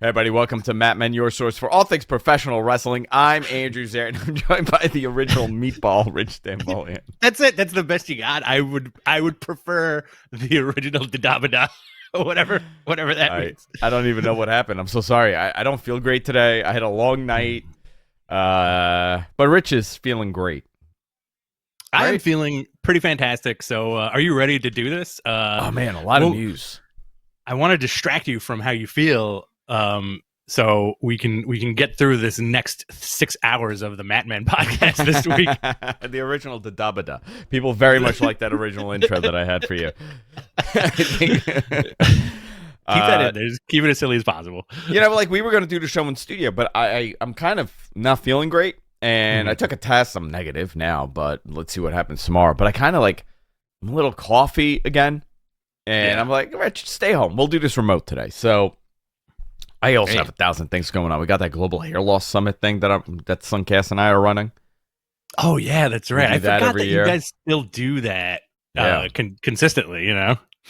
Hey everybody, welcome to Matt Men, your source for all things professional wrestling. I'm Andrew Zaire, and I'm joined by the original meatball, Rich Dambolian. That's it. That's the best you got. I would prefer the original Dadabada, whatever that means. I don't even know what happened. I'm so sorry. I don't feel great today. I had a long night, but Rich is feeling great. I am feeling pretty fantastic. So, are you ready to do this? Oh man, a lot of news. I want to distract you from how you feel. So we can get through this next 6 hours of the Matt Men podcast this week. The original Dadabada. People very much like that original intro that I had for you. Keep that in there. Just keep it as silly as possible. Like we were going to do the show in studio, but I'm kind of not feeling great. And I took a test. I'm negative now, but let's see what happens tomorrow. But I kind of I'm a little coffee again. And I'm like, Rich, stay home. We'll do this remote today. So I also have 1,000 things going on. We got that Global Hair Loss Summit thing that Suncast and I are running. Oh, yeah, that's right. I forgot that year. You guys still do that consistently,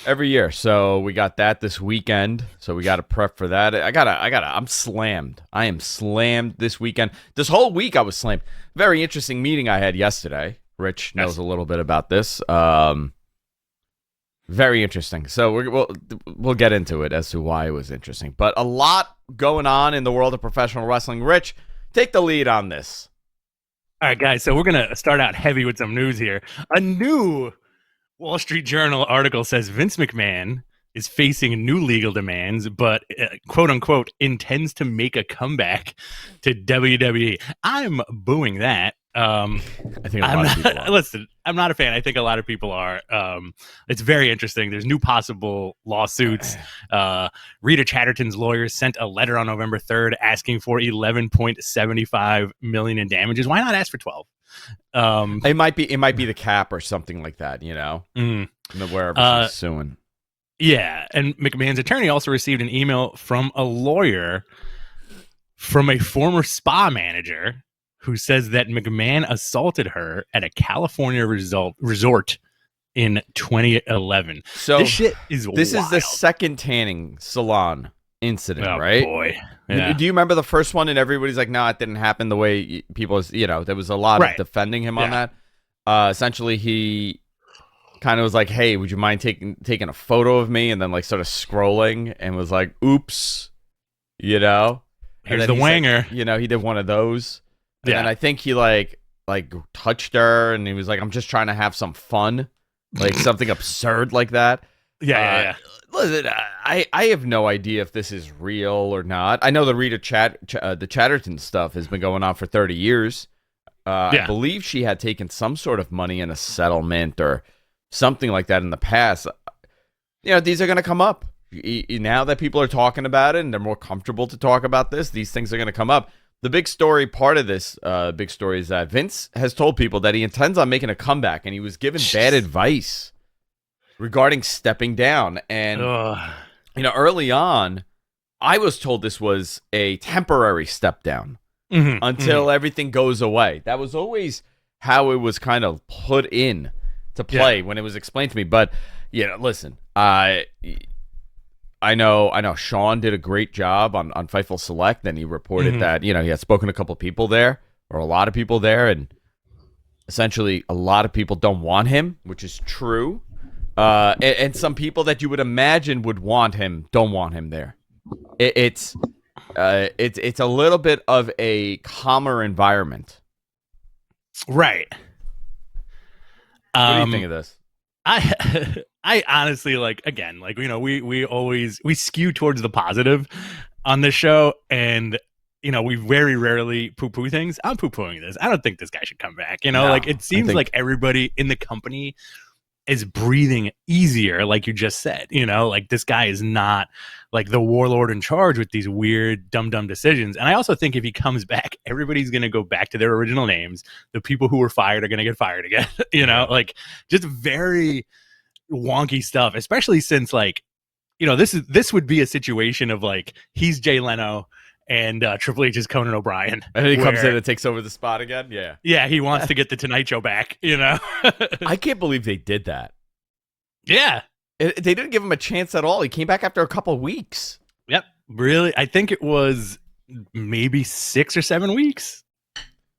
Every year. So we got that this weekend. So we got to prep for that. I'm slammed. I am slammed this weekend. This whole week I was slammed. Very interesting meeting I had yesterday. Rich knows a little bit about this. Very interesting. So we'll get into it as to why it was interesting. But a lot going on in the world of professional wrestling. Rich, take the lead on this. All right, guys. So we're going to start out heavy with some news here. A new Wall Street Journal article says Vince McMahon is facing new legal demands, but quote unquote intends to make a comeback to WWE. I'm booing that. I think a lot of people are. Listen, I'm not a fan. I think a lot of people are. It's very interesting. There's new possible lawsuits. Rita Chatterton's lawyers sent a letter on November 3rd asking for $11.75 million in damages. Why not ask for 12? It might be the cap or something like that, wherever she's suing. Yeah, and McMahon's attorney also received an email from a lawyer from a former spa manager who says that McMahon assaulted her at a California resort in 2011. So this shit is This wild. is the second tanning salon incident, right? Boy. Yeah. Do you remember the first one? And everybody's like, no, it didn't happen the way people, there was a lot of defending him on that. Essentially, he kind of was like, hey, would you mind taking a photo of me? And then started scrolling and was like, oops, Here's the wanger. He did one of those. And then I think he touched her and he was like, I'm just trying to have some fun. Something absurd like that. Yeah. Listen, I have no idea if this is real or not. I know the Rita the Chatterton stuff has been going on for 30 years. I believe she had taken some sort of money in a settlement or something like that in the past. These are going to come up. Now that people are talking about it and they're more comfortable to talk about this, these things are going to come up. The big story, part of this big story, is that Vince has told people that he intends on making a comeback, and he was given bad advice regarding stepping down. And, early on, I was told this was a temporary step down until everything goes away. That was always how it was kind of put in to play when it was explained to me. But, listen, I know Sean did a great job on Fightful Select, and he reported that, he had spoken to a couple of people there, or a lot of people there, and essentially a lot of people don't want him, which is true. And some people that you would imagine would want him don't want him there. It's a little bit of a calmer environment. Right. What do you think of this? I honestly we skew towards the positive on this show, and we very rarely poo-poo things. I'm poo-pooing this. I don't think this guy should come back. It seems like everybody in the company is breathing easier, like you just said. This guy is not the warlord in charge with these weird dumb decisions. And I also think if he comes back, everybody's going to go back to their original names. The people who were fired are going to get fired again. Just very wonky stuff, especially since this would be a situation of he's Jay Leno and Triple H is Conan O'Brien, and he comes in and takes over the spot again. He wants to get the Tonight Show back. I can't believe they did that. They didn't give him a chance at all. He came back after a couple of weeks. Yep. Really? I think it was maybe 6 or 7 weeks.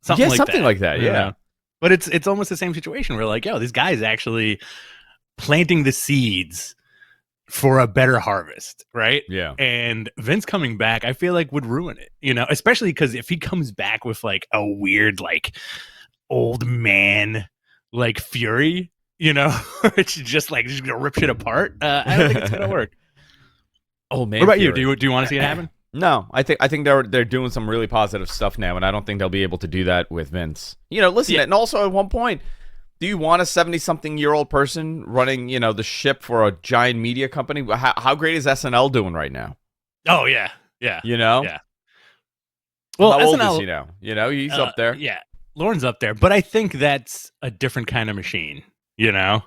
Something like that. Yeah. But it's almost the same situation where like, yo, this guy's actually planting the seeds for a better harvest, right? Yeah. And Vince coming back, I feel like would ruin it, especially because if he comes back with like a weird, like old man, like fury, it's just gonna rip shit apart. I don't think it's gonna work. Old man. What about fury. you? Do you want to see it happen? No, I think they're doing some really positive stuff now, and I don't think they'll be able to do that with Vince. Listen, and also at one point, do you want a 70-something-year-old person running, the ship for a giant media company? How great is SNL doing right now? Oh yeah. Yeah. Well, how SNL, old is he now? He's up there. Yeah, Lauren's up there, but I think that's a different kind of machine. I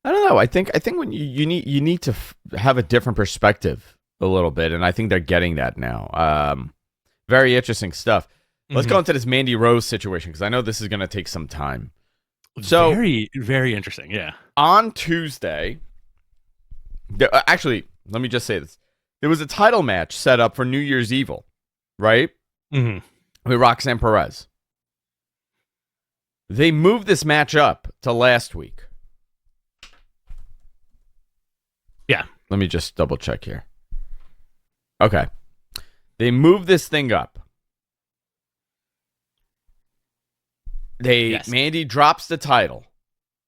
don't know. I think when you need to have a different perspective a little bit, and I think they're getting that now. Very interesting stuff. Let's go into this Mandy Rose situation because I know this is going to take some time. So very, very interesting. Yeah. On Tuesday, actually, let me just say this: there was a title match set up for New Year's Evil, right? With Roxanne Perez. They moved this match up to last week. Yeah. Let me just double check here. Okay. They moved this thing up. Mandy drops the title.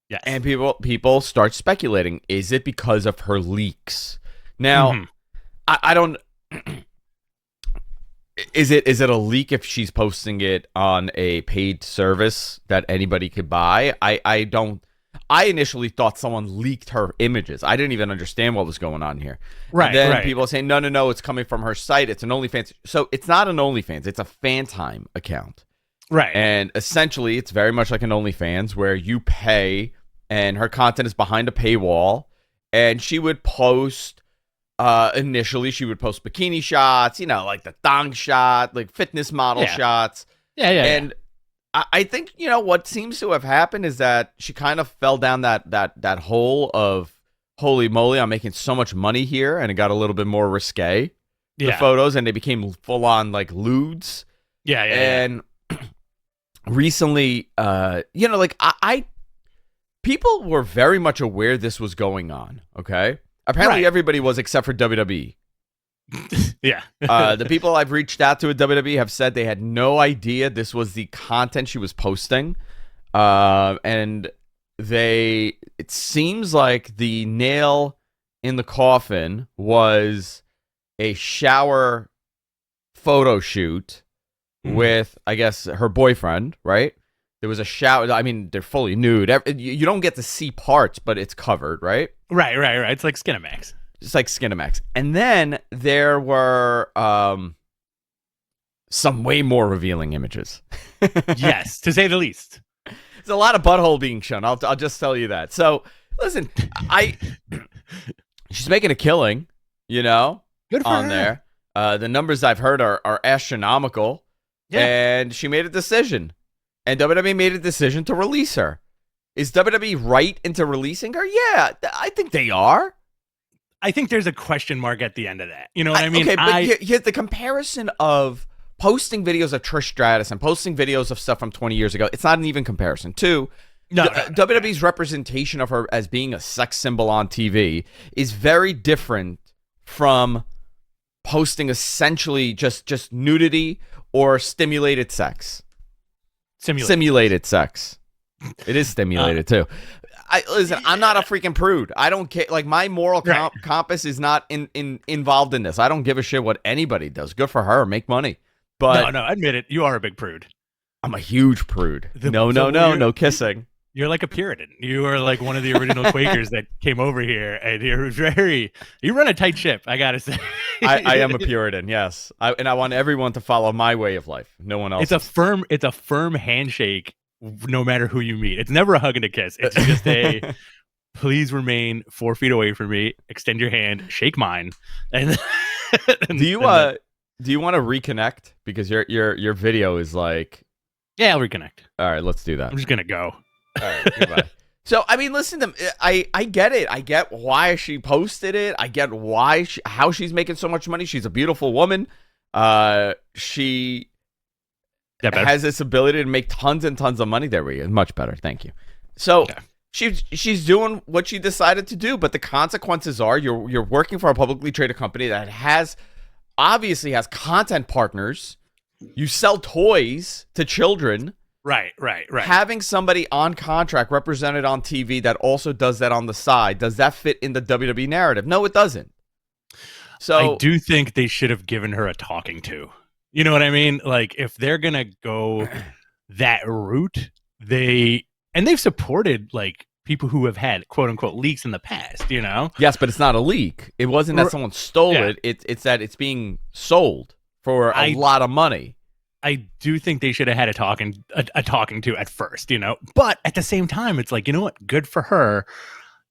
Yes. And people start speculating, is it because of her leaks? Now, I don't is it a leak if she's posting it on a paid service that anybody could buy? I initially thought someone leaked her images. I didn't even understand what was going on here. Right. And then people saying, no, it's coming from her site. It's an OnlyFans. So it's not an OnlyFans. It's a FanTime account. Right. And essentially, it's very much like an OnlyFans where you pay and her content is behind a paywall. And she would post, initially, she would post bikini shots, like the thong shot, like fitness model shots. Yeah. And I think, what seems to have happened is that she kind of fell down that hole of, holy moly, I'm making so much money here. And it got a little bit more risque, the photos, and they became full on like lewds. Yeah. And recently, people were very much aware this was going on. Okay. Apparently everybody was except for WWE. Yeah. The people I've reached out to at WWE have said they had no idea this was the content she was posting. And it seems like the nail in the coffin was a shower photo shoot with, I guess, her boyfriend, right? There was a shower. I mean, they're fully nude. You don't get to see parts, but it's covered, right? Right. It's like Skinamax. Just like Skinamax. And then there were some way more revealing images. Yes, to say the least. There's a lot of butthole being shown. I'll just tell you that. So, listen, she's making a killing, Good for on her. there. The numbers I've heard are astronomical. Yeah. And she made a decision. And WWE made a decision to release her. Is WWE right into releasing her? Yeah, I think they are. I think there's a question mark at the end of that. You know what I mean? Okay, but here's the comparison of posting videos of Trish Stratus and posting videos of stuff from 20 years ago. It's not an even comparison. Two, WWE's representation of her as being a sex symbol on TV is very different from posting essentially just nudity or stimulated sex. Simulated sex. It is stimulated too. Listen, I'm not a freaking prude. I don't care. Like, my moral compass is not involved in this. I don't give a shit what anybody does. Good for her. Make money. But no, admit it. You are a big prude. I'm a huge prude. No kissing. You're like a Puritan. You are like one of the original Quakers that came over here, and you run a tight ship, I gotta say. I am a Puritan, yes. And I want everyone to follow my way of life. No one else. It's a firm handshake. No matter who you meet, it's never a hug and a kiss. It's just a please remain 4 feet away from me. Extend your hand, shake mine, and do you want to reconnect because your video is like I'll reconnect. All right, let's do that. I'm just gonna go. All right, goodbye. So, I mean, listen to I get it. I get why she posted it. I get how she's making so much money. She's a beautiful woman. She has this ability to make tons and tons of money. There we go. Much better. Thank you. So she's doing what she decided to do, but the consequences are you're working for a publicly traded company that obviously has content partners. You sell toys to children. Right. Having somebody on contract represented on TV that also does that on the side, does that fit in the WWE narrative? No, it doesn't. So I do think they should have given her a talking to. You know what I mean? Like, if they're going to go that route, they've supported, like, people who have had, quote-unquote, leaks in the past, you know? Yes, but it's not a leak. It wasn't that someone stole it. It's that it's being sold for a lot of money. I do think they should have had a talking to at first, you know? But at the same time, it's like, you know what? Good for her.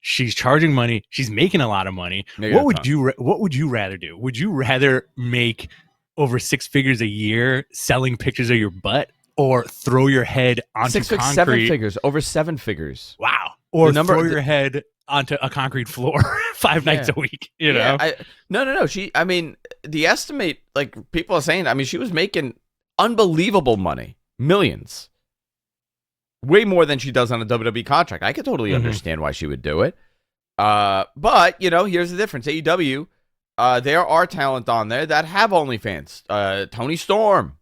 She's charging money. She's making a lot of money. What would you rather do? Would you rather make over 6 figures a year selling pictures of your butt, or throw your head onto concrete? 7 figures, over 7 figures. Wow. Or throw your head onto a concrete floor 5 nights a week, you know? No. I mean, the estimate, like people are saying, I mean, she was making unbelievable money, millions, way more than she does on a WWE contract. I could totally understand why she would do it. But, you know, here's the difference. AEW, there are talent on there that have OnlyFans. Tony Storm.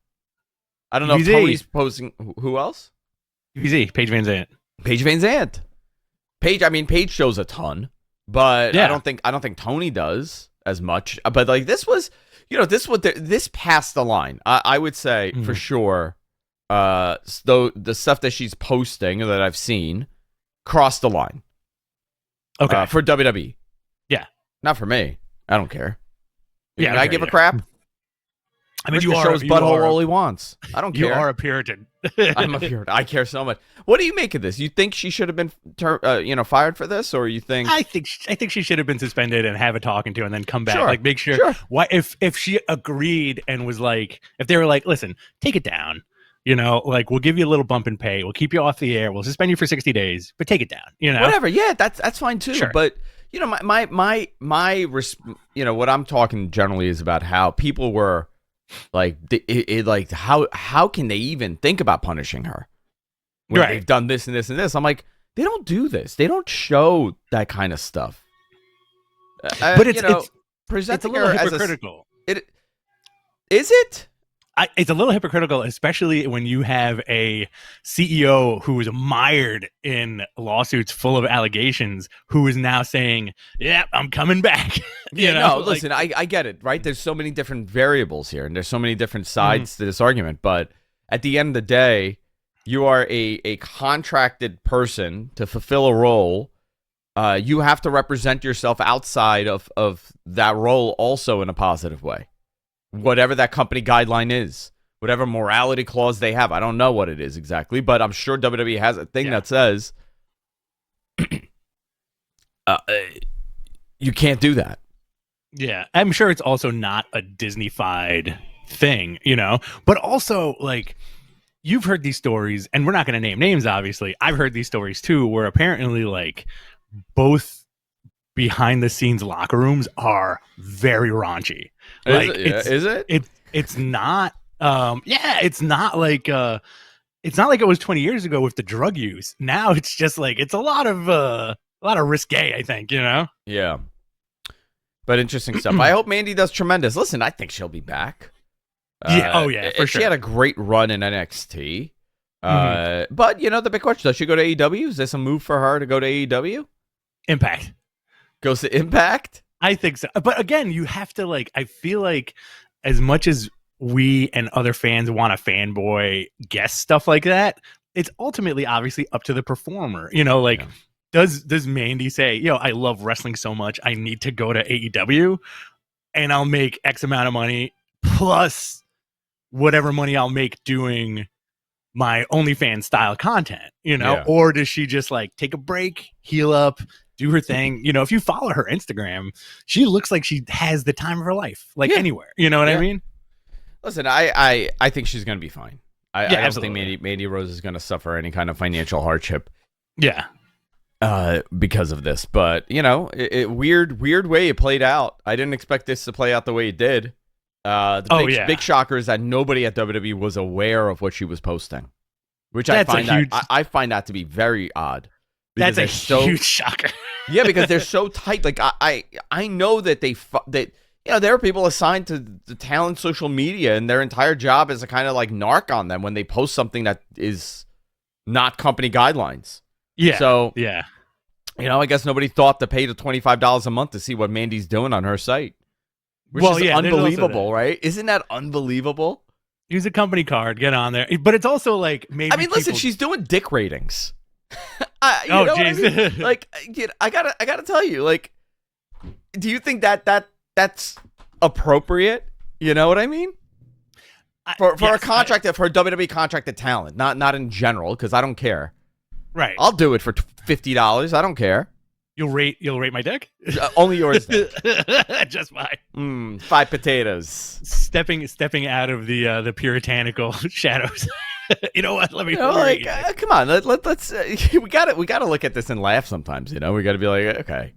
I don't know if Tony's posting. Who else? Paige Van Zandt. Paige Van Zandt. Paige shows a ton, but I don't think Tony does as much. But like this was, you know, this passed the line. I would say for sure. Though the stuff that she's posting that I've seen crossed the line. Okay. For WWE. Yeah. Not for me. I don't care. Yeah. I give a crap. I mean, Rich shows butthole all he wants. I don't care. You are a Puritan. I'm a Puritan. I care so much. What do you make of this? You think she should have been, fired for this, or you think? I think she should have been suspended and have a talking to, and then come back. Sure. Like, make sure. Why if she agreed and was like, if they were like, listen, take it down. You know, like, we'll give you a little bump in pay. We'll keep you off the air. We'll suspend you for 60 days, but take it down. You know, whatever. Yeah, that's fine too. Sure. But you know, what I'm talking generally is about how people were. Like, how can they even think about punishing her when they've done this and this and this? I'm like, they don't do this. They don't show that kind of stuff. But it's presenting a little her hypocritical. Is it? It's a little hypocritical, especially when you have a CEO who is mired in lawsuits full of allegations, who is now saying, "Yeah, I'm coming back." Listen, I get it, right? There's so many different variables here, and there's so many different sides to this argument. But at the end of the day, you are a contracted person to fulfill a role. You have to represent yourself outside of that role also in a positive way. Whatever that company guideline is, whatever morality clause they have. I don't know what it is exactly, but I'm sure WWE has a thing that says you can't do that. Yeah, I'm sure it's also not a Disney-fied thing, you know, but also, like, you've heard these stories, and we're not going to name names, obviously. I've heard these stories too, where apparently, like, both behind-the-scenes locker rooms are very raunchy. Like, is it? It's not. It's not like it was 20 years ago with the drug use. Now it's just like it's a lot of risque, I think, you know. Yeah. But interesting stuff. I hope Mandy does tremendous. Listen, I think she'll be back. For sure. She had a great run in NXT. But you know, the big question: does she go to AEW? Is this a move for her to go to AEW? Impact. Goes to Impact? I think so. But again, you have to, like, I feel like as much as we and other fans want a fanboy guest stuff like that, it's ultimately obviously up to the performer. You know, like, does Mandy say, yo, I love wrestling so much, I need to go to AEW and I'll make X amount of money plus whatever money I'll make doing my OnlyFans style content, you know? Or does she just, like, take a break, heal up, do her thing? You know, if you follow her Instagram, she looks like she has the time of her life, like, anywhere. You know what I mean? Listen, I think she's going to be fine. I don't absolutely. think Mandy Rose is going to suffer any kind of financial hardship. Yeah. because of this. But weird way it played out. I didn't expect this to play out the way it did. The big shocker is that nobody at WWE was aware of what she was posting, which I find that to be very odd. That's a huge shocker. Yeah, because they're so tight. Like I know that there are people assigned to the talent social media, and their entire job is to kind of like narc on them when they post something that is not company guidelines. Yeah. So yeah, I guess nobody thought to pay the $25 a month to see what Mandy's doing on her site, which is unbelievable, right? Isn't that unbelievable? Use a company card, get on there. But it's also like maybe. I mean, listen, she's doing dick ratings. Jeez. I mean? Like, I gotta tell you, like, do you think that's appropriate? You know what I mean? For a contract, for a WWE contracted talent, not in general, because I don't care. Right. I'll do it for $50. I don't care. You'll rate my dick? Only yours. Just mine. 5 potatoes. Stepping out of the puritanical shadows. You know what? Let me. Come on. Let's. We gotta look at this and laugh sometimes. We gotta be like, okay,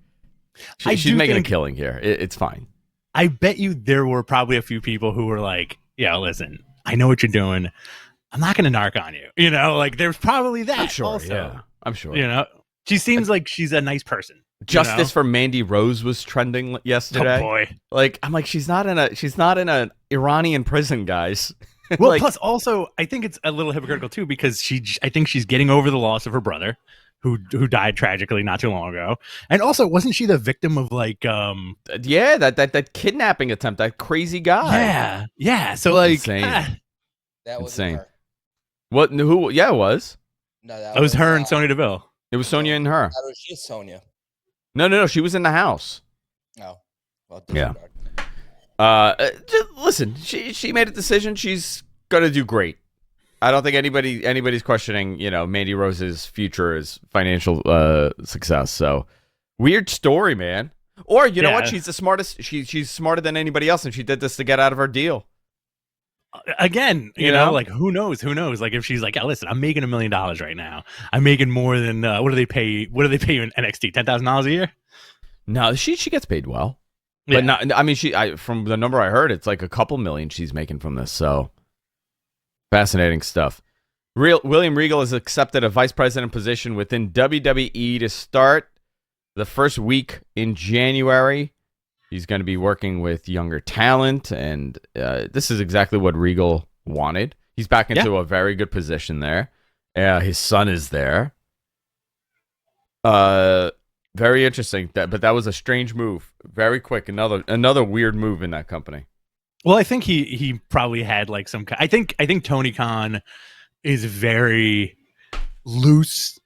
she's making a killing here. It's fine. I bet you there were probably a few people who were like, "Yeah, listen, I know what you're doing. I'm not going to narc on you." Like there's probably that. I'm sure. Also. Yeah, I'm sure. She seems like she's a nice person. Justice for Mandy Rose was trending yesterday. Oh boy! I'm like, she's not in an Iranian prison, guys. Well, plus also, I think it's a little hypocritical too, because I think she's getting over the loss of her brother, who died tragically not too long ago, and also wasn't she the victim of that kidnapping attempt, that crazy guy? Yeah. So like, insane. That was insane. Her. What? Who? Yeah, it was. No, that was her and Sonya Deville. It was Sonya and her. That was just Sonya. No. She was in the house. Oh, well, yeah. Listen, she made a decision. She's gonna do great. I don't think anybody's questioning, Mandy Rose's future as financial success. So weird story, man. Or you know what? She's the smartest. She's smarter than anybody else, and she did this to get out of her deal. Again, you know, like who knows? Like if she's like, oh, listen, I'm making $1 million right now. I'm making more than what do they pay you in NXT? $10,000 a year? No, she gets paid well. But not, I mean, from the number I heard, it's like a couple million she's making from this. So fascinating stuff. William Regal has accepted a vice president position within WWE to start the first week in January. He's going to be working with younger talent, and this is exactly what Regal wanted. He's back into a very good position there. His son is there. Very interesting. But that was a strange move. Very quick. Another weird move in that company. Well, I think he probably had like some. I think Tony Khan is very loose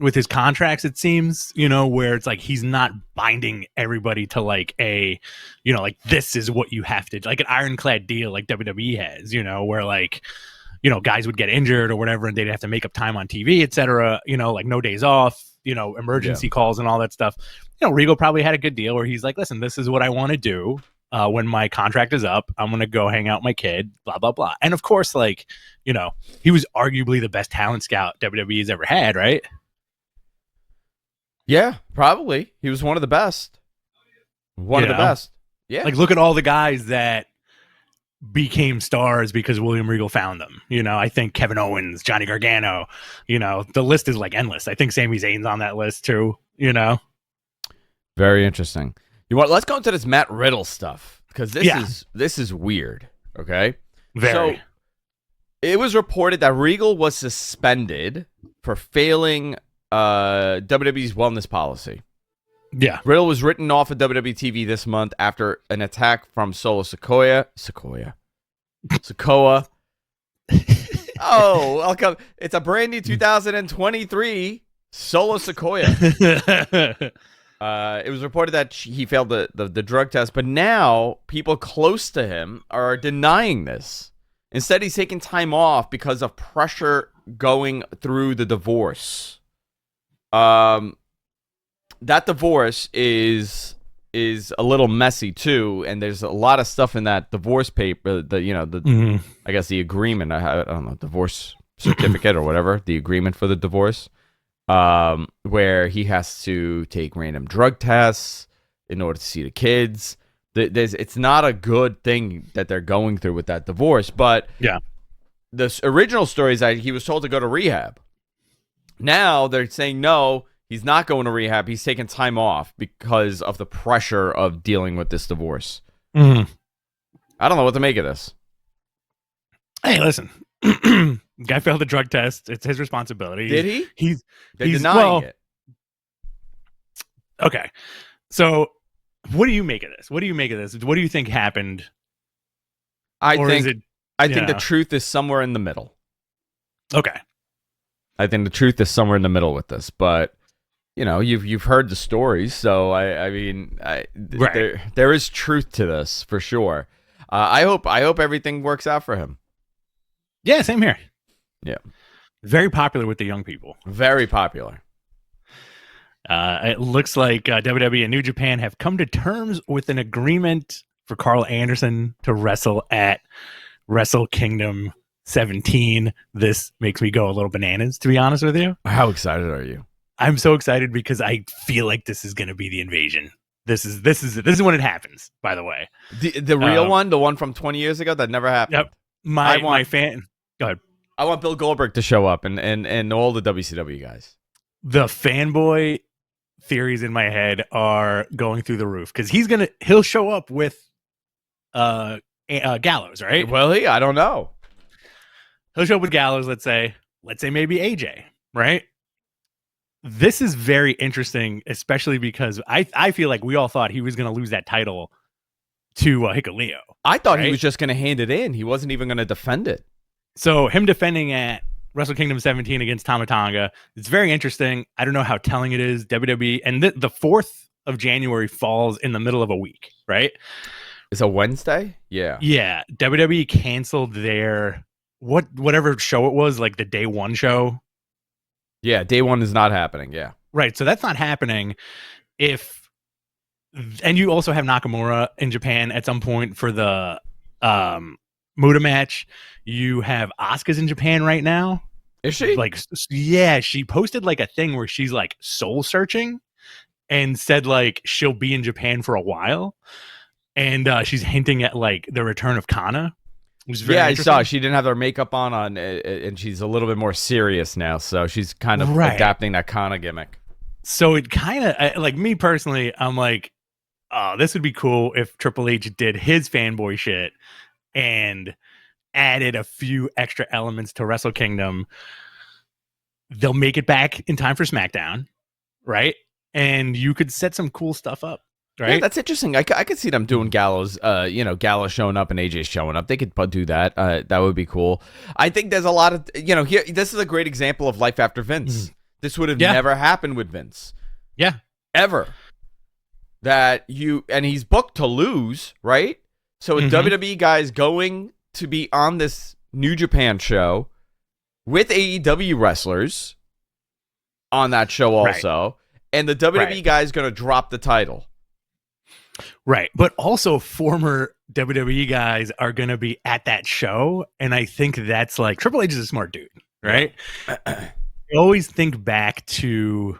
with his contracts. It seems, where it's like he's not binding everybody to like a, like this is what you have to, like an ironclad deal like WWE has. Where like, guys would get injured or whatever, and they'd have to make up time on TV, etc. Like no days off. Emergency calls and all that stuff. Regal probably had a good deal where he's like, listen, this is what I want to do. When my contract is up, I'm going to go hang out with my kid, blah, blah, blah. And of course, like, he was arguably the best talent scout WWE's ever had, right? Yeah, probably. He was one of the best. One of the best. Yeah. Like, look at all the guys that became stars because William Regal found them. I think Kevin Owens, Johnny Gargano, the list is like endless. I think Sami Zayn's on that list too, Very interesting. Let's go into this Matt Riddle stuff, because this is weird, okay? Very. So it was reported that Regal was suspended for failing WWE's wellness policy. Yeah. Riddle was written off of WWE TV this month after an attack from Solo Sikoa. Oh, welcome. It's a brand new 2023 Solo Sikoa. It was reported that he failed the drug test, but now people close to him are denying this. Instead, he's taking time off because of pressure going through the divorce. That divorce is a little messy too, and there's a lot of stuff in that divorce paper. I guess the agreement. I don't know, divorce certificate or whatever, the agreement for the divorce. where he has to take random drug tests in order to see the kids. It's not a good thing that they're going through with that divorce. But the original story is that he was told to go to rehab. Now they're saying no, he's not going to rehab. He's taking time off because of the pressure of dealing with this divorce. I don't know what to make of this. Hey, listen. Guy failed the drug test. It's his responsibility. Did he? He's denying it. Okay. So what do you make of this? What do you think happened? I think the truth is somewhere in the middle. Okay. I think the truth is somewhere in the middle with this, but you've heard the stories, so there is truth to this for sure. I hope everything works out for him. Yeah, same here. Yeah. Very popular with the young people. Very popular. It looks like WWE and New Japan have come to terms with an agreement for Karl Anderson to wrestle at Wrestle Kingdom 17. This makes me go a little bananas, to be honest with you. How excited are you? I'm so excited because I feel like this is going to be the invasion. This is when it happens, by the way. The real one, the one from 20 years ago that never happened. Yep. My fan. Go ahead. I want Bill Goldberg to show up and all the WCW guys. The fanboy theories in my head are going through the roof because he'll show up with Gallows, right? Well, I don't know. He'll show up with Gallows, let's say maybe AJ, right? This is very interesting, especially because I feel like we all thought he was going to lose that title to Hikuleo. I thought he was just going to hand it in. He wasn't even going to defend it. So him defending at Wrestle Kingdom 17 against Tama Tonga, it's very interesting. I don't know how telling it is. WWE, and the 4th of January falls in the middle of a week, right? It's a Wednesday? Yeah. Yeah. WWE canceled their whatever show it was, like the day one show. Yeah, day one is not happening. Yeah. Right. So that's not happening. And you also have Nakamura in Japan at some point for the Muta match. You have Asuka's in Japan right now. Is she? Yeah, she posted like a thing where she's like soul searching and said like she'll be in Japan for a while. And she's hinting at like the return of Kana. I saw she didn't have her makeup on, and she's a little bit more serious now. So she's kind of adapting that Kana gimmick. So it kind of like me personally, I'm like, oh, this would be cool if Triple H did his fanboy shit and added a few extra elements to Wrestle Kingdom. They'll make it back in time for SmackDown, right? And you could set some cool stuff up. Right? Yeah, that's interesting. I could see them doing Gallows, Gallows showing up and AJ showing up. They could do that. That would be cool. I think there's a lot of, here. This is a great example of life after Vince. Mm-hmm. This would have never happened with Vince. Yeah. Ever. And he's booked to lose, right? So a WWE guy's going to be on this New Japan show with AEW wrestlers on that show also. Right. And the WWE guy's going to drop the title. Right. But also former WWE guys are going to be at that show. And I think that's like Triple H is a smart dude, right? I always think back to,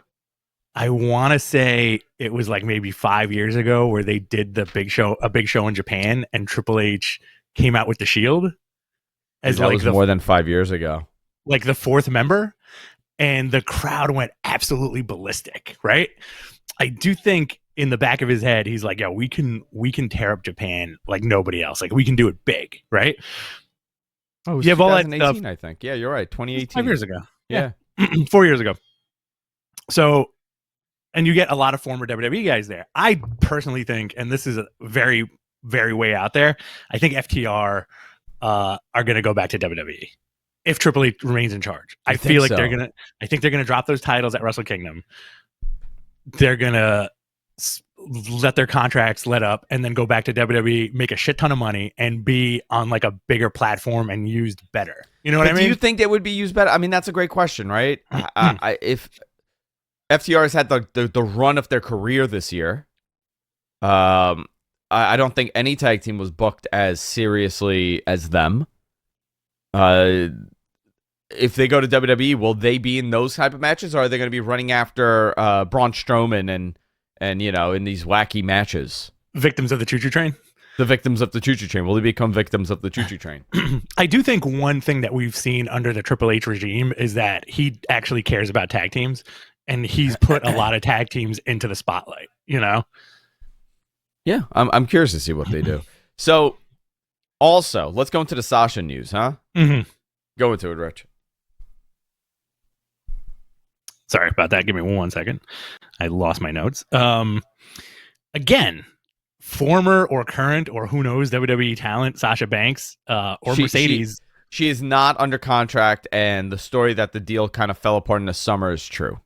I want to say it was like maybe 5 years ago where they did a big show in Japan and Triple H came out with the Shield. That was more than 5 years ago. Like the 4th member. And the crowd went absolutely ballistic, right? I do think in the back of his head, he's like, "Yo, we can tear up Japan like nobody else. Like we can do it big, right?" Oh, it was 2018, I think. Yeah, you're right. 2018. 5 years ago. Yeah. 4 years ago. So, and you get a lot of former WWE guys there. I personally think, and this is a very, very way out there, I think FTR are going to go back to WWE if Triple H remains in charge. I feel like I think they're gonna drop those titles at Wrestle Kingdom. They're gonna let their contracts let up and then go back to WWE, make a shit ton of money, and be on like a bigger platform and used better. You know what I mean? Do you think they would be used better? I mean, that's a great question, right? If FTR has had the run of their career this year, I don't think any tag team was booked as seriously as them. if they go to WWE, will they be in those type of matches, or are they going to be running after Braun Strowman and in these wacky matches? Victims of the choo-choo train? The victims of the choo-choo train. Will they become victims of the choo-choo train? I do think one thing that we've seen under the Triple H regime is that he actually cares about tag teams, and he's put a lot of tag teams into the spotlight, Yeah, I'm curious to see what they do. So, also, let's go into the Sasha news, huh? Mm-hmm. Go into it, Rich. Sorry about that. Give me 1 second. I lost my notes. Again, former or current or who knows WWE talent Sasha Banks or Mercedes. She is not under contract, and the story that the deal kind of fell apart in the summer is true.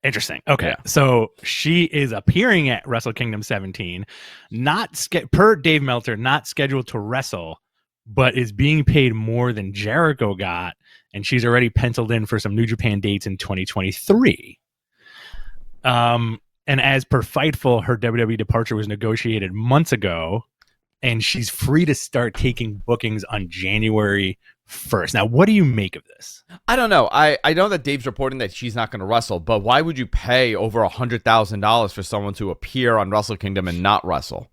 Interesting. Okay. Yeah. So she is appearing at Wrestle Kingdom 17, per Dave Meltzer, not scheduled to wrestle, but is being paid more than Jericho got, and she's already penciled in for some New Japan dates in 2023. And as per Fightful, her WWE departure was negotiated months ago, and she's free to start taking bookings on January 1st. Now, what do you make of this? I don't know. I know that Dave's reporting that she's not going to wrestle, but why would you pay over $100,000 for someone to appear on Wrestle Kingdom and not wrestle?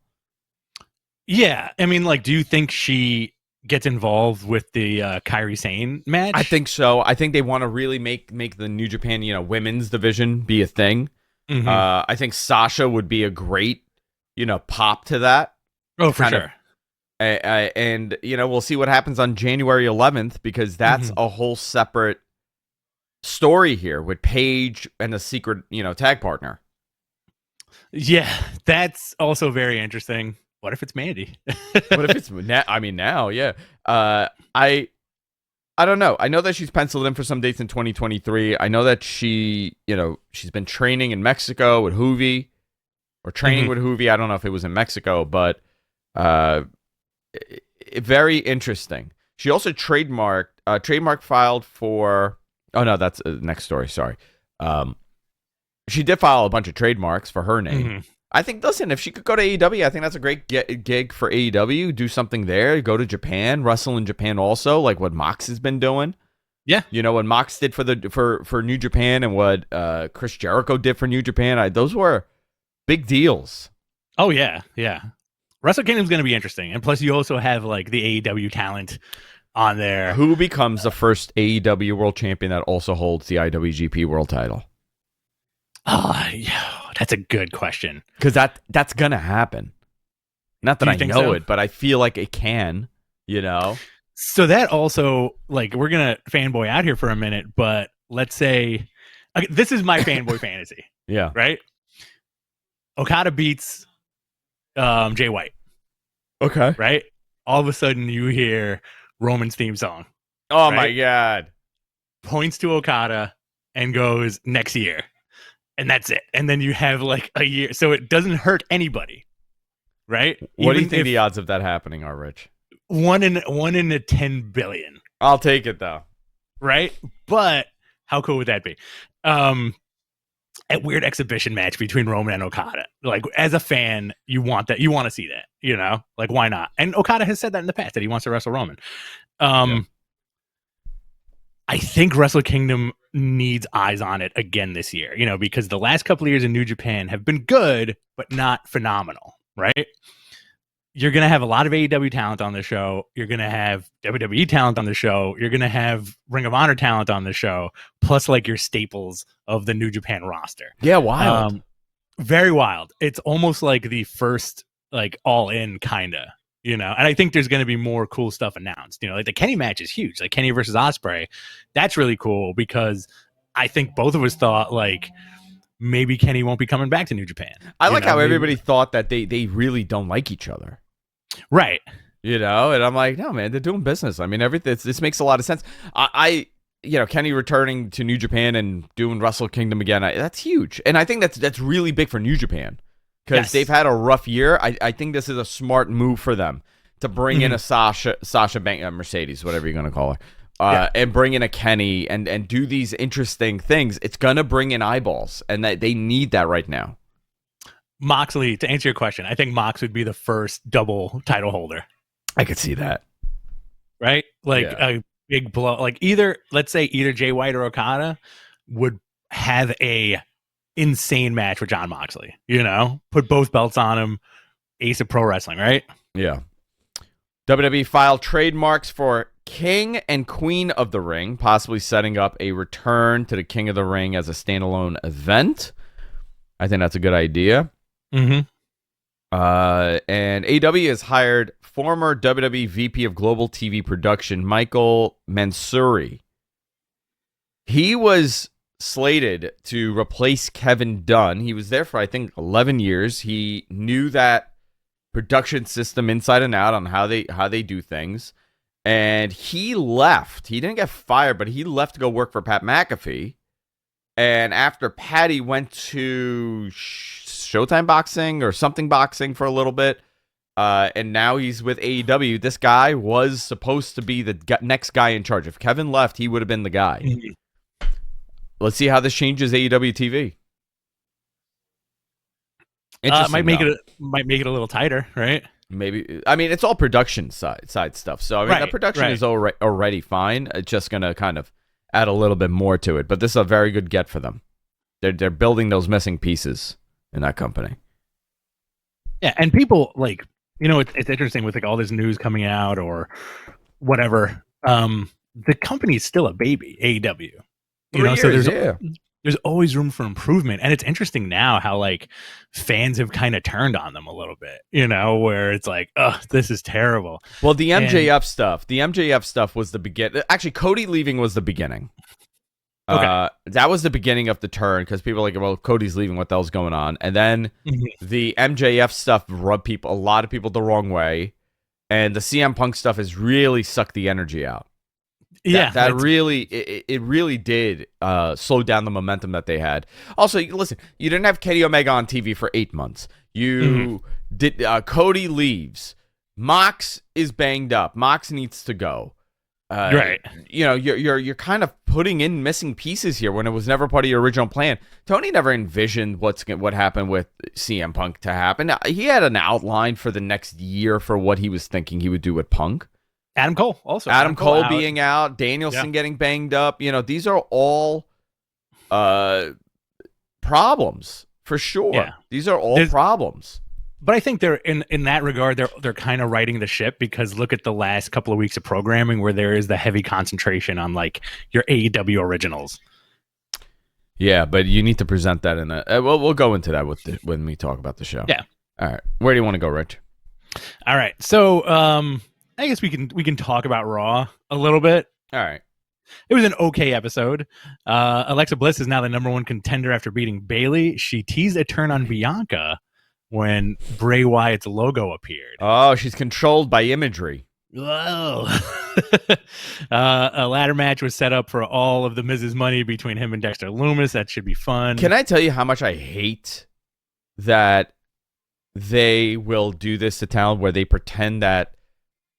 Yeah. I mean, do you think she gets involved with the Kairi Sane match? I think so. I think they want to really make the New Japan, women's division be a thing. Mm-hmm. I think Sasha would be a great, pop to that. Oh, for sure. And we'll see what happens on January 11th, because that's a whole separate story here with Paige and a secret, tag partner. Yeah, that's also very interesting. What if it's Mandy? What if it's now? Yeah. I don't know. I know that she's penciled in for some dates in 2023. I know that she's been training in Mexico with Hoovy, or training with Hoovy. I don't know if it was in Mexico, but very interesting. She also trademark filed for. Oh no, that's the next story. Sorry. She did file a bunch of trademarks for her name. Mm-hmm. I think, listen, if she could go to AEW, I think that's a great gig for AEW. Do something there. Go to Japan, wrestle in Japan also, like what Mox has been doing. Yeah. What Mox did for New Japan, and what Chris Jericho did for New Japan. Those were big deals. Oh, yeah. Yeah. Wrestle Kingdom is going to be interesting. And plus, you also have the AEW talent on there. Who becomes the first AEW world champion that also holds the IWGP world title? Oh, yeah. That's a good question. Because that's going to happen. Not that I know it, but I feel like it can, So that also, we're going to fanboy out here for a minute, but let's say, this is my fanboy fantasy. Yeah. Right? Okada beats Jay White. Okay. Right? All of a sudden you hear Roman's theme song. Oh, right? My God. Points to Okada and goes, next year. And that's it. And then you have a year. So it doesn't hurt anybody. Right? What do you think the odds of that happening are, Rich? 1 in a 10 billion. I'll take it, though. Right? But how cool would that be? A weird exhibition match between Roman and Okada. As a fan, you want that. You want to see that, why not? And Okada has said that in the past, that he wants to wrestle Roman. Yeah. I think Wrestle Kingdom needs eyes on it again this year, because the last couple of years in New Japan have been good, but not phenomenal, right? You're going to have a lot of AEW talent on the show. You're going to have WWE talent on the show. You're going to have Ring of Honor talent on the show, plus your staples of the New Japan roster. Yeah, wild. Very wild. It's almost like the first, all in kind of. And I think there's going to be more cool stuff announced. The Kenny match is huge. Kenny versus Ospreay. That's really cool, because I think both of us thought maybe Kenny won't be coming back to New Japan. I like how everybody thought that they really don't like each other. Right. And I'm like, no, man, they're doing business. I mean, this makes a lot of sense. Kenny returning to New Japan and doing Wrestle Kingdom again, that's huge. And I think that's really big for New Japan. Because they've had a rough year. I think this is a smart move for them to bring in a Sasha Banks, Mercedes, whatever you're going to call her, and bring in a Kenny and do these interesting things. It's going to bring in eyeballs, and they need that right now. Moxley, to answer your question, I think Mox would be the first double title holder. I could see that. Right? big blow. Like let's say either Jay White or Okada would have a insane match with Jon Moxley. Put both belts on him. Ace of pro wrestling, right? Yeah. WWE filed trademarks for King and Queen of the Ring, possibly setting up a return to the King of the Ring as a standalone event. I think that's a good idea. Mm-hmm. And AEW has hired former WWE VP of Global TV Production, Michael Mansouri. He was slated to replace Kevin Dunn. He was there for, I think, 11 years. He knew that production system inside and out on how they do things. And he left. He didn't get fired, but he left to go work for Pat McAfee. And after Patty went to Showtime Boxing or something boxing for a little bit, and now he's with AEW, this guy was supposed to be the next guy in charge. If Kevin left, he would have been the guy. Mm-hmm. Let's see how this changes AEW TV. Might make it a little tighter, right? Maybe. I mean, it's all production side stuff. So I mean, the production is already fine. It's just gonna kind of add a little bit more to it. But this is a very good get for them. They're building those missing pieces in that company. Yeah, and people it's interesting with all this news coming out or whatever. The company's still a baby, AEW. So there's always room for improvement, and it's interesting now how fans have kind of turned on them a little bit, where it's like, oh, this is terrible. Well, the MJF stuff was the beginning. Actually, Cody leaving was the beginning. Okay. That was the beginning of the turn because people were like, well, Cody's leaving, what the hell's going on? And then the MJF stuff rubbed a lot of people the wrong way, and the CM Punk stuff has really sucked the energy out. That really did slow down the momentum that they had. Also, listen, you didn't have Kenny Omega on TV for 8 months. You did. Cody leaves. Mox is banged up. Mox needs to go. Right. You're kind of putting in missing pieces here when it was never part of your original plan. Tony never envisioned what happened with CM Punk to happen. He had an outline for the next year for what he was thinking he would do with Punk. Adam Cole also. Adam Cole being out, Danielson getting banged up. These are all problems for sure. Yeah. These are all problems. But I think they're in that regard, they're kind of righting the ship because look at the last couple of weeks of programming where there is the heavy concentration on your AEW originals. Yeah, but you need to present that in a. We'll go into that when we talk about the show. Yeah. All right. Where do you want to go, Rich? All right. So I guess we can talk about Raw a little bit. All right. It was an okay episode. Alexa Bliss is now the #1 contender after beating Bayley. She teased a turn on Bianca when Bray Wyatt's logo appeared. Oh, she's controlled by imagery. Whoa. A ladder match was set up for all of the Miz's money between him and Dexter Lumis. That should be fun. Can I tell you how much I hate that they will do this to talent where they pretend that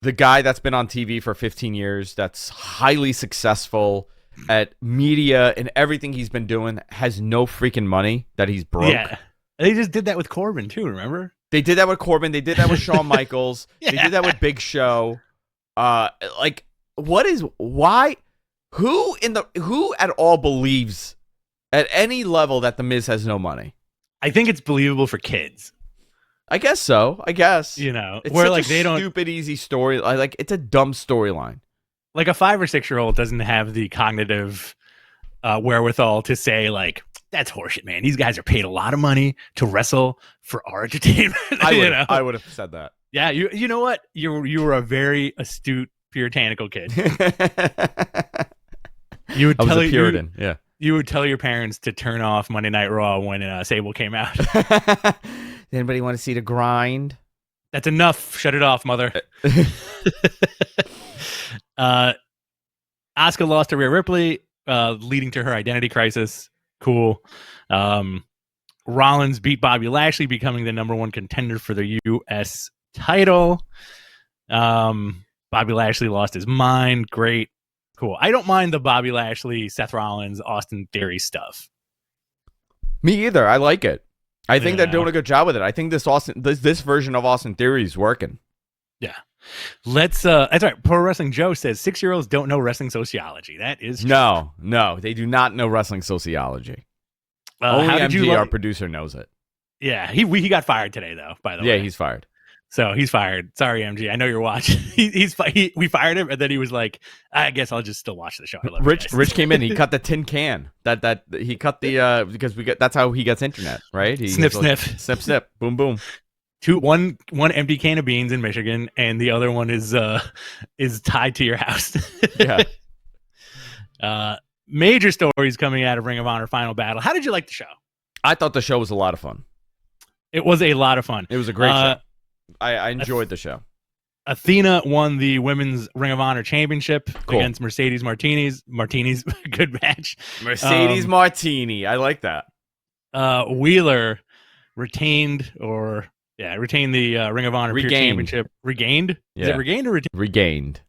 the guy that's been on TV for 15 years, that's highly successful at media and everything he's been doing, has no freaking money, that he's broke. Yeah. They just did that with Corbin, too, remember? They did that with Corbin. They did that with Shawn Michaels. They did that with Big Show. Who at all believes at any level that The Miz has no money? I think it's believable for kids. I guess so. I guess. It's where such a stupid, easy story. It's a dumb storyline. Like a 5 or 6 year old doesn't have the cognitive wherewithal to say that's horseshit, man. These guys are paid a lot of money to wrestle for our entertainment. I would have said that. Yeah, you know what? You were a very astute puritanical kid. You would tell a Puritan. You would tell your parents to turn off Monday Night Raw when Sable came out. Anybody want to see the grind? That's enough. Shut it off, mother. Asuka lost to Rhea Ripley, leading to her identity crisis. Cool. Rollins beat Bobby Lashley, becoming the #1 contender for the U.S. title. Bobby Lashley lost his mind. Great. Cool. I don't mind the Bobby Lashley, Seth Rollins, Austin Theory stuff. Me either. I like it. I think they're doing a good job with it. I think this version of Austin Theory is working. Yeah. That's right. Pro Wrestling Joe says 6-year-olds don't know wrestling sociology. That is true. No, they do not know wrestling sociology. Only how did MG, our producer, knows it. Yeah, he got fired today though. By the way, yeah, he's fired. So he's fired. Sorry, MG. I know you're watching. We fired him, and then he was like, "I guess I'll just still watch the show." Rich came in. He cut the tin can. That he cut the because that's how he gets internet, right? He snip, snip, boom, boom. One empty can of beans in Michigan, and the other one is tied to your house. Yeah. Major stories coming out of Ring of Honor Final Battle. How did you like the show? I thought the show was a lot of fun. It was a lot of fun. It was a great show. I enjoyed the show. Athena won the Women's Ring of Honor Championship against Mercedes Martinez. Good match. Mercedes Martini. I like that. Wheeler retained the Ring of Honor Pure Championship. Regained? Yeah. Is it regained or retained? Regained.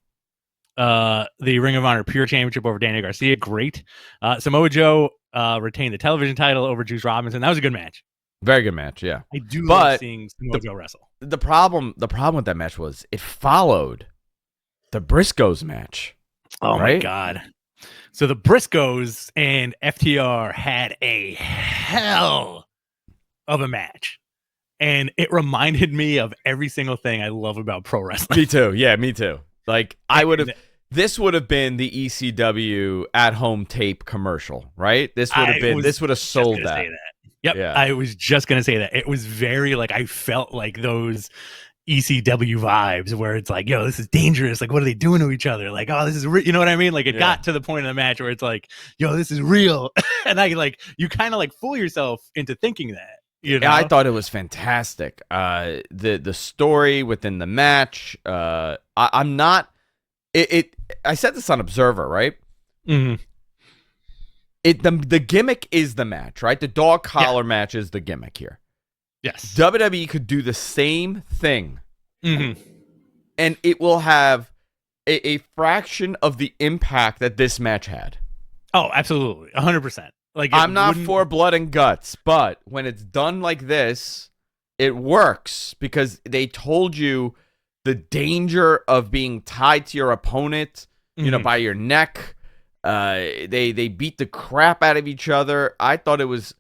The Ring of Honor Pure Championship over Daniel Garcia. Great. Samoa Joe retained the television title over Juice Robinson. That was a good match. Very good match, yeah. I do love seeing Samoa Joe wrestle. The problem with that match was it followed the Briscoes match. Oh my God. So the Briscoes and FTR had a hell of a match. And it reminded me of every single thing I love about pro wrestling. Me too. Yeah, me too. Like this would have been the ECW at home tape commercial, right? This would have sold that. Yep. Yeah. I was just going to say that. It was very I felt like those ECW vibes where it's like, yo, this is dangerous. Like, what are they doing to each other? Like, oh, this is you know what I mean? Like, it got to the point of the match where it's like, yo, this is real. And you kind of fool yourself into thinking that. You know? Yeah, I thought it was fantastic. The story within the match. I'm not. I said this on Observer, right? Mm-hmm. The gimmick is the match, right? The dog collar match is the gimmick here. Yes. WWE could do the same thing, mm-hmm. and it will have a fraction of the impact that this match had. Oh, absolutely, 100%. I'm not for blood and guts, but when it's done like this, it works because they told you the danger of being tied to your opponent, by your neck. They beat the crap out of each other. I thought it was.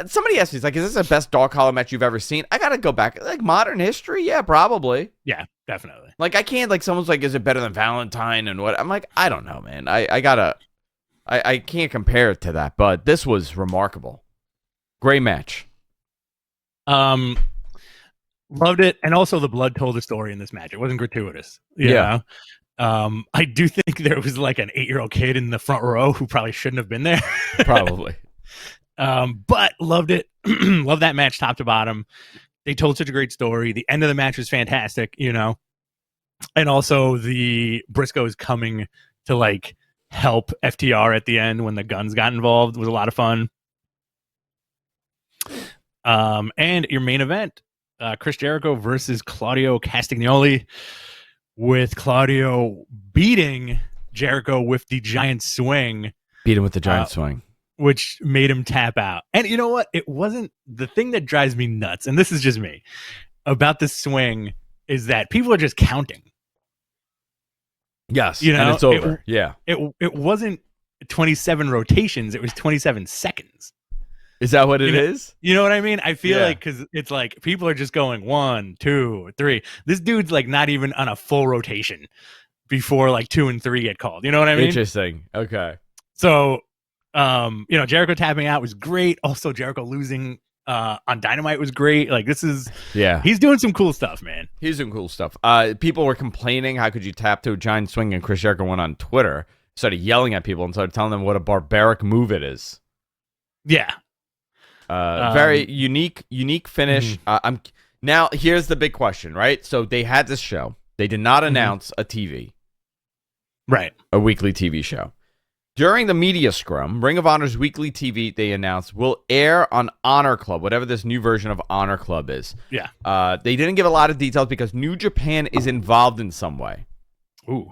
Somebody asked me, is this the best dog collar match you've ever seen? I gotta go back. Modern history, yeah, probably. Yeah, definitely. I can't. Someone's is it better than Valentine and what? I'm I don't know, man. I can't compare it to that, but this was remarkable. Great match. Loved it, and also the blood told a story in this match. It wasn't gratuitous. You know? I do think there was an 8-year-old kid in the front row who probably shouldn't have been there. Probably. But loved it. Loved that match top to bottom. They told such a great story. The end of the match was fantastic, and also the Briscoes coming to help FTR at the end when the Guns got involved was a lot of fun. And your main event, Chris Jericho versus Claudio Castagnoli, with Claudio beating Jericho with the giant swing. Beat him with the giant swing. Which made him tap out. And you know what? It wasn't the thing that drives me nuts, and this is just me, about the swing is that people are just counting. Yes, and it's over. It wasn't 27 rotations. It was 27 seconds. Is that what it is? You know what I mean? I feel because it's people are just going 1, 2, 3. This dude's not even on a full rotation before 2 and 3 get called. You know what I mean? Interesting. Okay. So, Jericho tapping out was great. Also, Jericho losing on Dynamite was great. He's doing some cool stuff, man. He's doing cool stuff. People were complaining, how could you tap to a giant swing? And Chris Jericho went on Twitter, started yelling at people and started telling them what a barbaric move it is. Yeah. Very unique finish. Now here's the big question, right? So they had this show. They did not announce a TV. Right. A weekly TV show. During the media scrum, Ring of Honor's weekly TV, they announced, will air on Honor Club, whatever this new version of Honor Club is. Yeah. They didn't give a lot of details because New Japan is involved in some way. Ooh.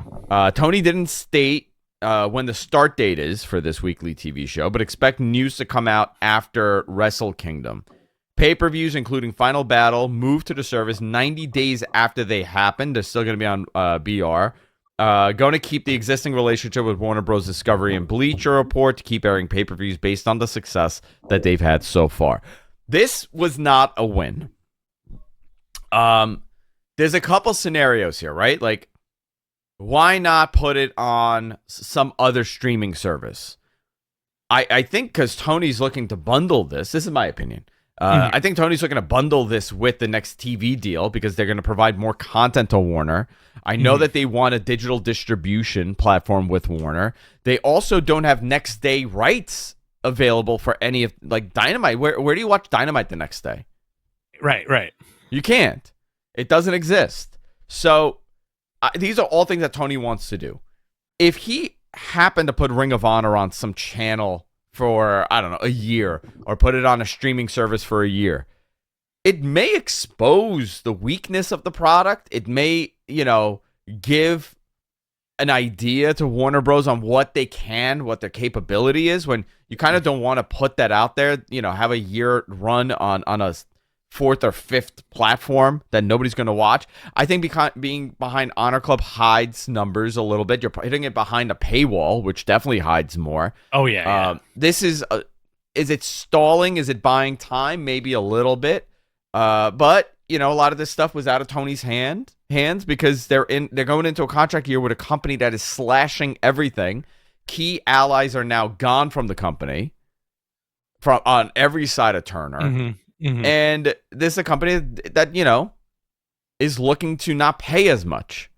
Tony didn't state when the start date is for this weekly TV show, but expect news to come out after Wrestle Kingdom. Pay-per-views, including Final Battle, moved to the service 90 days after they happened. They're still going to be on BR. Going to keep the existing relationship with Warner Bros. Discovery and Bleacher Report to keep airing pay-per-views based on the success that they've had so far. This was not a win. There's a couple scenarios here, right? Like, why not put it on some other streaming service? I think because Tony's looking to bundle this. This is my opinion. I think Tony's looking to bundle this with the next TV deal because they're going to provide more content to Warner. I know that they want a digital distribution platform with Warner. They also don't have next day rights available for any of, like, Dynamite. Where do you watch Dynamite the next day? Right. You can't. It doesn't exist. So these are all things that Tony wants to do. If he happened to put Ring of Honor on some channel for, I don't know, a year, or put it on a streaming service for a year, it may expose the weakness of the product. It may, give an idea to Warner Bros. On what they can, what their capability is, when you kind of don't want to put that out there, have a year run on a fourth or fifth platform that nobody's going to watch. I think being behind Honor Club hides numbers a little bit. You're hitting it behind a paywall, which definitely hides more. Oh, yeah. This is it stalling? Is it buying time? Maybe a little bit. But, a lot of this stuff was out of Tony's hands because they're going into a contract year with a company that is slashing everything. Key allies are now gone from the company on every side of Turner. And this is a company that, is looking to not pay as much.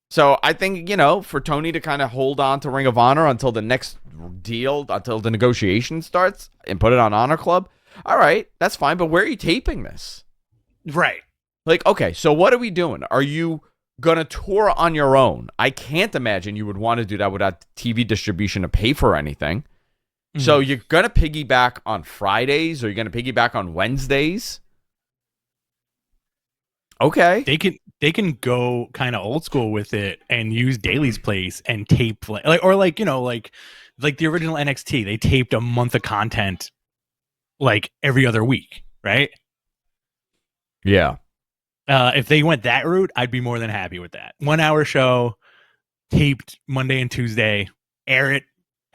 So I think, for Tony to kind of hold on to Ring of Honor until the next deal, until the negotiation starts, and put it on Honor Club, all right, that's fine. But where are you taping this? Right. Like, okay, so what are we doing? Are you going to tour on your own? I can't imagine you would want to do that without TV distribution to pay for anything. So you're going to piggyback on Fridays, or you're going to piggyback on Wednesdays? Okay. They can go kind of old school with it and use Daly's Place and tape like the original NXT. They taped a month of content like every other week, right? Yeah. If they went that route, I'd be more than happy with that. 1 hour show, taped Monday and Tuesday, air it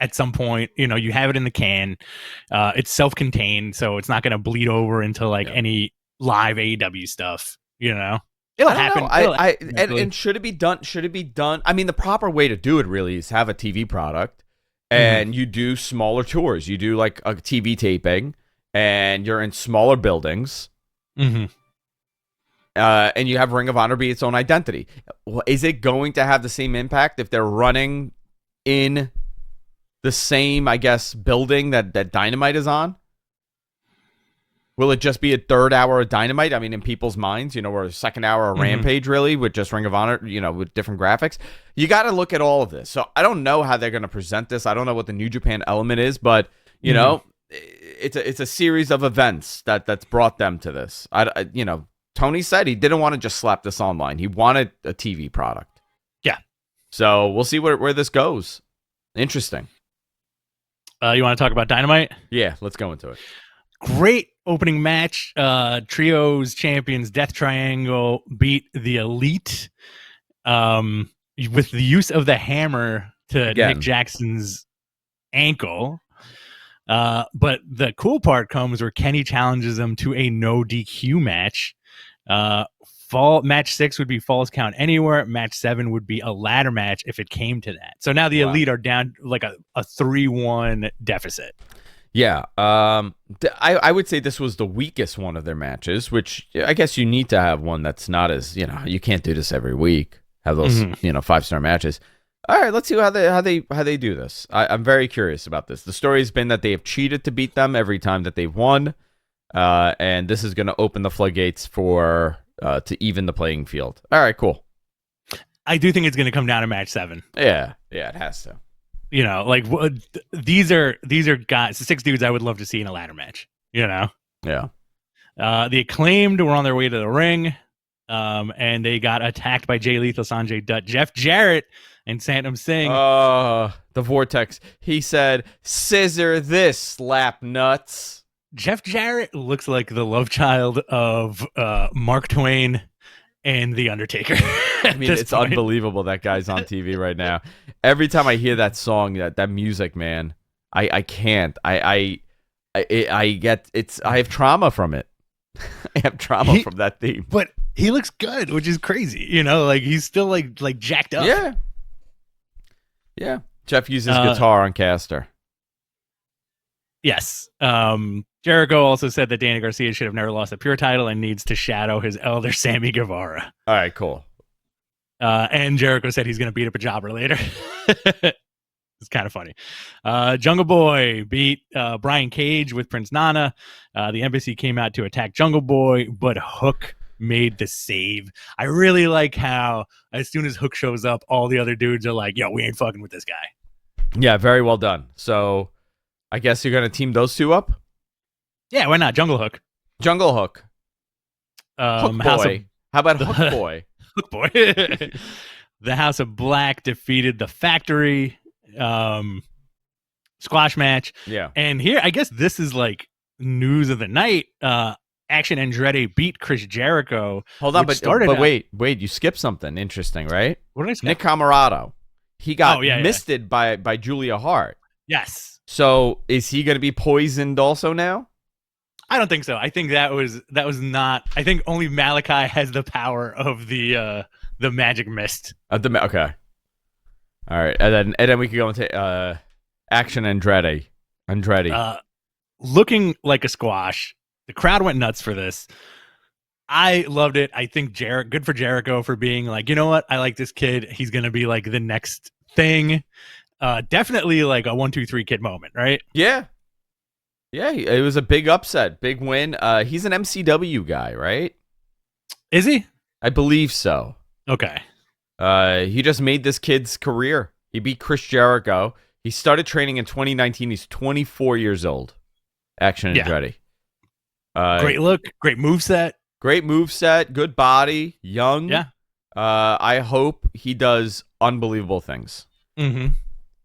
at some point. You have it in the can. It's self-contained, so it's not going to bleed over into any live AEW stuff. It'll happen. And should it be done? Should it be done? I mean, the proper way to do it really is have a TV product, and you do smaller tours. You do like a TV taping, and you're in smaller buildings. And you have Ring of Honor be its own identity. Is it going to have the same impact if they're running in the same, I guess, building that Dynamite is on? Will it just be a third hour of Dynamite? I mean, in people's minds, or a second hour of Rampage, really, with just Ring of Honor, with different graphics. You got to look at all of this. So I don't know how they're going to present this. I don't know what the New Japan element is, but, it's a series of events that's brought them to this. Tony said he didn't want to just slap this online. He wanted a TV product. Yeah. So we'll see where this goes. Interesting. You want to talk about Dynamite? Yeah, let's go into it. Great opening match. Trios champions Death Triangle beat the Elite with the use of the hammer to Nick Jackson's ankle. But the cool part comes where Kenny challenges them to a no DQ match. Match 6 would be Falls Count Anywhere. Match 7 would be a ladder match if it came to that. So now the Elite are down like a 3-1 deficit. Yeah. I would say this was the weakest one of their matches, which I guess you need to have one that's not as, you can't do this every week. Have those, 5-star matches. All right, let's see how they do this. I'm very curious about this. The story has been that they have cheated to beat them every time that they've won. And this is going to open the floodgates for to even the playing field. All right, cool. I do think it's going to come down to match 7. Yeah, it has to. These are guys, 6 dudes I would love to see in a ladder match. Yeah. The Acclaimed were on their way to the ring, and they got attacked by Jay Lethal, Sanjay Dutt, Jeff Jarrett, and Santam Singh. The Vortex. He said, "Scissor this, slap nuts." Jeff Jarrett looks like the love child of Mark Twain and The Undertaker. I mean, it's unbelievable that guy's on TV right now. Every time I hear that song, that music, man, I can't. I get it's. I have trauma from it. I have trauma from that theme. But he looks good, which is crazy. You know, like he's still like jacked up. Yeah. Yeah. Jeff uses guitar on Caster. Yes. Jericho also said that Danny Garcia should have never lost a pure title and needs to shadow his elder Sammy Guevara. All right, cool. And Jericho said he's going to beat up a jobber later. It's kind of funny. Jungle Boy beat Brian Cage with Prince Nana. The embassy came out to attack Jungle Boy, but Hook made the save. I really like how as soon as Hook shows up, all the other dudes are like, yo, we ain't fucking with this guy. Yeah, very well done. So I guess you're going to team those two up? Yeah, why not? Jungle Hook. Jungle Hook. Hook Boy. How about Hook Boy? Hook Boy. The House of Black defeated the Factory. Squash match. Yeah. And here, I guess this is like news of the night. Action Andretti beat Chris Jericho. Hold on, but wait, you skipped something interesting, right? What did I skip? Nick Camarado. He got misted by Julia Hart. Yes. So is he going to be poisoned also now? I don't think so. I think that was not. I think only Malachi has the power of the magic mist. Okay. All right, and then we could go into Action Andretti. Looking like a squash. The crowd went nuts for this. I loved it. I think good for Jericho for being like, you know what? I like this kid. He's gonna be like the next thing. Definitely like a 1-2-3 kid moment, right? Yeah. Yeah, it was a big upset, big win. He's an MCW guy, right? Is he? I believe so. Okay. He just made this kid's career. He beat Chris Jericho. He started training in 2019. He's 24 years old. Action Andretti. Great look, great moveset. Great moveset, good body, young. Yeah. I hope he does unbelievable things. Mm-hmm.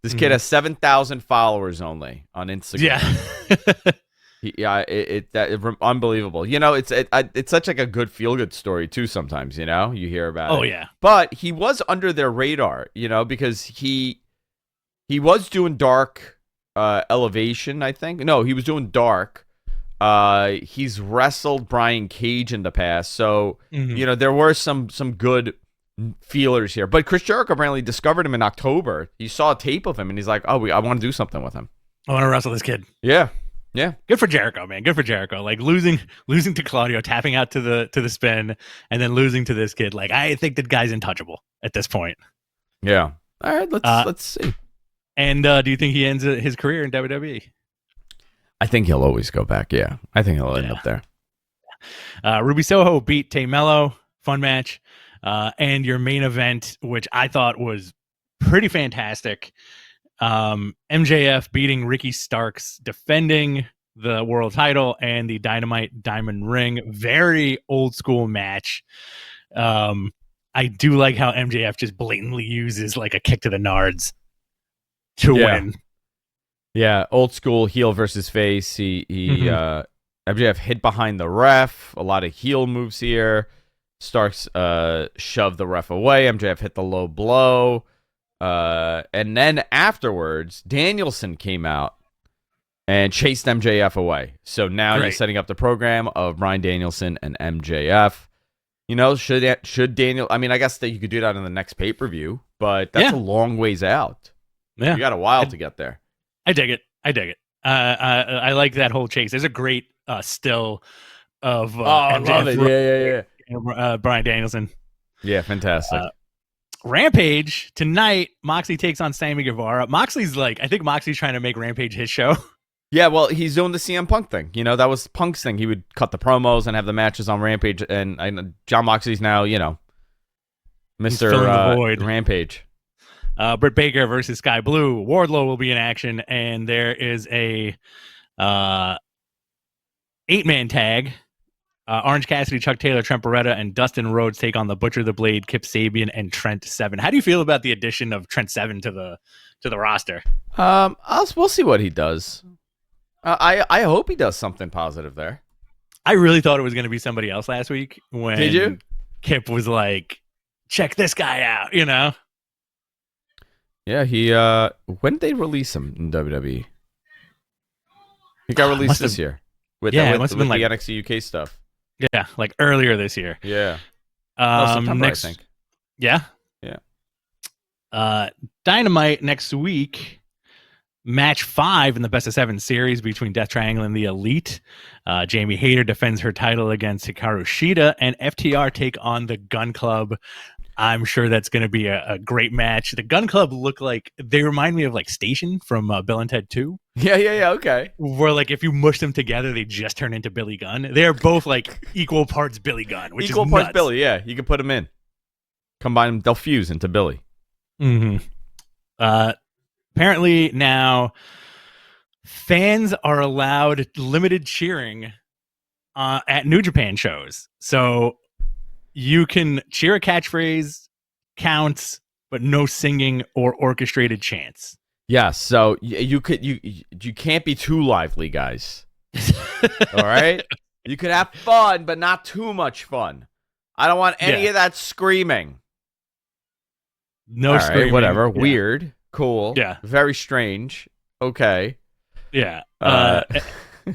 This kid has 7,000 followers only on Instagram. Yeah. Unbelievable. You know, it's such like a good feel-good story too sometimes, you know? You hear about it. Oh, yeah. But he was under their radar, you know, because he was doing Dark Elevation, I think. No, he was doing Dark. He's wrestled Brian Cage in the past, so, you know, there were some good feelers here. But Chris Jericho apparently discovered him in October. He saw a tape of him, and he's like, I want to do something with him. I want to wrestle this kid. Yeah. Yeah. Good for Jericho, man. Good for Jericho. Like losing to Claudio, tapping out to the spin, and then losing to this kid. Like, I think that guy's untouchable at this point. Yeah. All right, let's see. And do you think he ends his career in WWE? I think he'll always go back. Yeah. I think he'll end up there. Ruby Soho beat Tay Mello. Fun match. And your main event, which I thought was pretty fantastic. MJF beating Ricky Starks, defending the world title and the Dynamite Diamond Ring. Very old school match. I do like how MJF just blatantly uses like a kick to the nards to win. Yeah, old school heel versus face. MJF hid behind the ref. A lot of heel moves here. Starks shoved the ref away. MJF hit the low blow. And then afterwards, Danielson came out and chased MJF away. So now you're setting up the program of Bryan Danielson and MJF. You know, should Daniel? I mean, I guess that you could do that in the next pay-per-view, but that's a long ways out. Yeah, you got a while to get there. I dig it. I like that whole chase. There's a great still of I love it. Yeah. Bryan Danielson. Yeah, fantastic. Rampage tonight. Moxley takes on Sammy Guevara. Moxley's I think Moxley's trying to make Rampage his show. Yeah, well, he's doing the CM Punk thing. You know, that was Punk's thing. He would cut the promos and have the matches on Rampage. And John Moxley's now, you know, Mr. Rampage. Britt Baker versus Sky Blue. Wardlow will be in action, and there is a 8-man tag. Orange Cassidy, Chuck Taylor, Trent Beretta, and Dustin Rhodes take on the Butcher, the Blade, Kip Sabian, and Trent Seven. How do you feel about the addition of Trent Seven to the roster? We'll see what he does. I hope he does something positive there. I really thought it was going to be somebody else last week when Did you? Kip was like, check this guy out, you know? Yeah, he when did they release him in WWE? He got released this year. With it must have been the like NXT UK stuff. Yeah, like earlier this year. Yeah. September, I think. Yeah? Yeah. Dynamite next week. Match 5 in the best of 7 series between Death Triangle and the Elite. Jamie Hayter defends her title against Hikaru Shida, and FTR take on the Gun Club. I'm sure that's going to be a great match. The Gun Club look like, they remind me of like Station from Bill and Ted 2. Yeah, okay. Where like if you mush them together, they just turn into Billy Gunn. They're both like equal parts Billy Gunn, which equal is parts nuts. Billy, yeah. You can put them in. Combine them, they'll fuse into Billy. Mm-hmm. Apparently now fans are allowed limited cheering at New Japan shows. So you can cheer a catchphrase, counts, but no singing or orchestrated chants. Yeah, so you can't be too lively, guys. All right? You could have fun, but not too much fun. I don't want any of that screaming. No screaming. Right, whatever. Yeah. Weird. Cool. Yeah. Very strange. Okay. Yeah. Go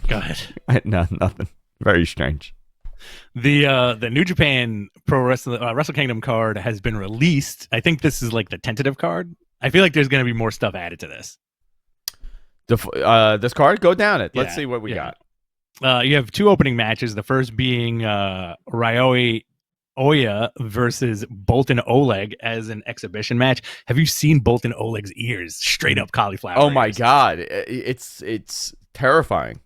ahead. No, nothing. Very strange. The New Japan Wrestle Kingdom card has been released. I think this is like the tentative card. I feel like there's going to be more stuff added to this. This card, go down it. Let's see what we got. You have 2 opening matches. The first being Ryohei Oya versus Bolton Oleg as an exhibition match. Have you seen Bolton Oleg's ears? Straight up cauliflower. Oh my ears. God, it's terrifying.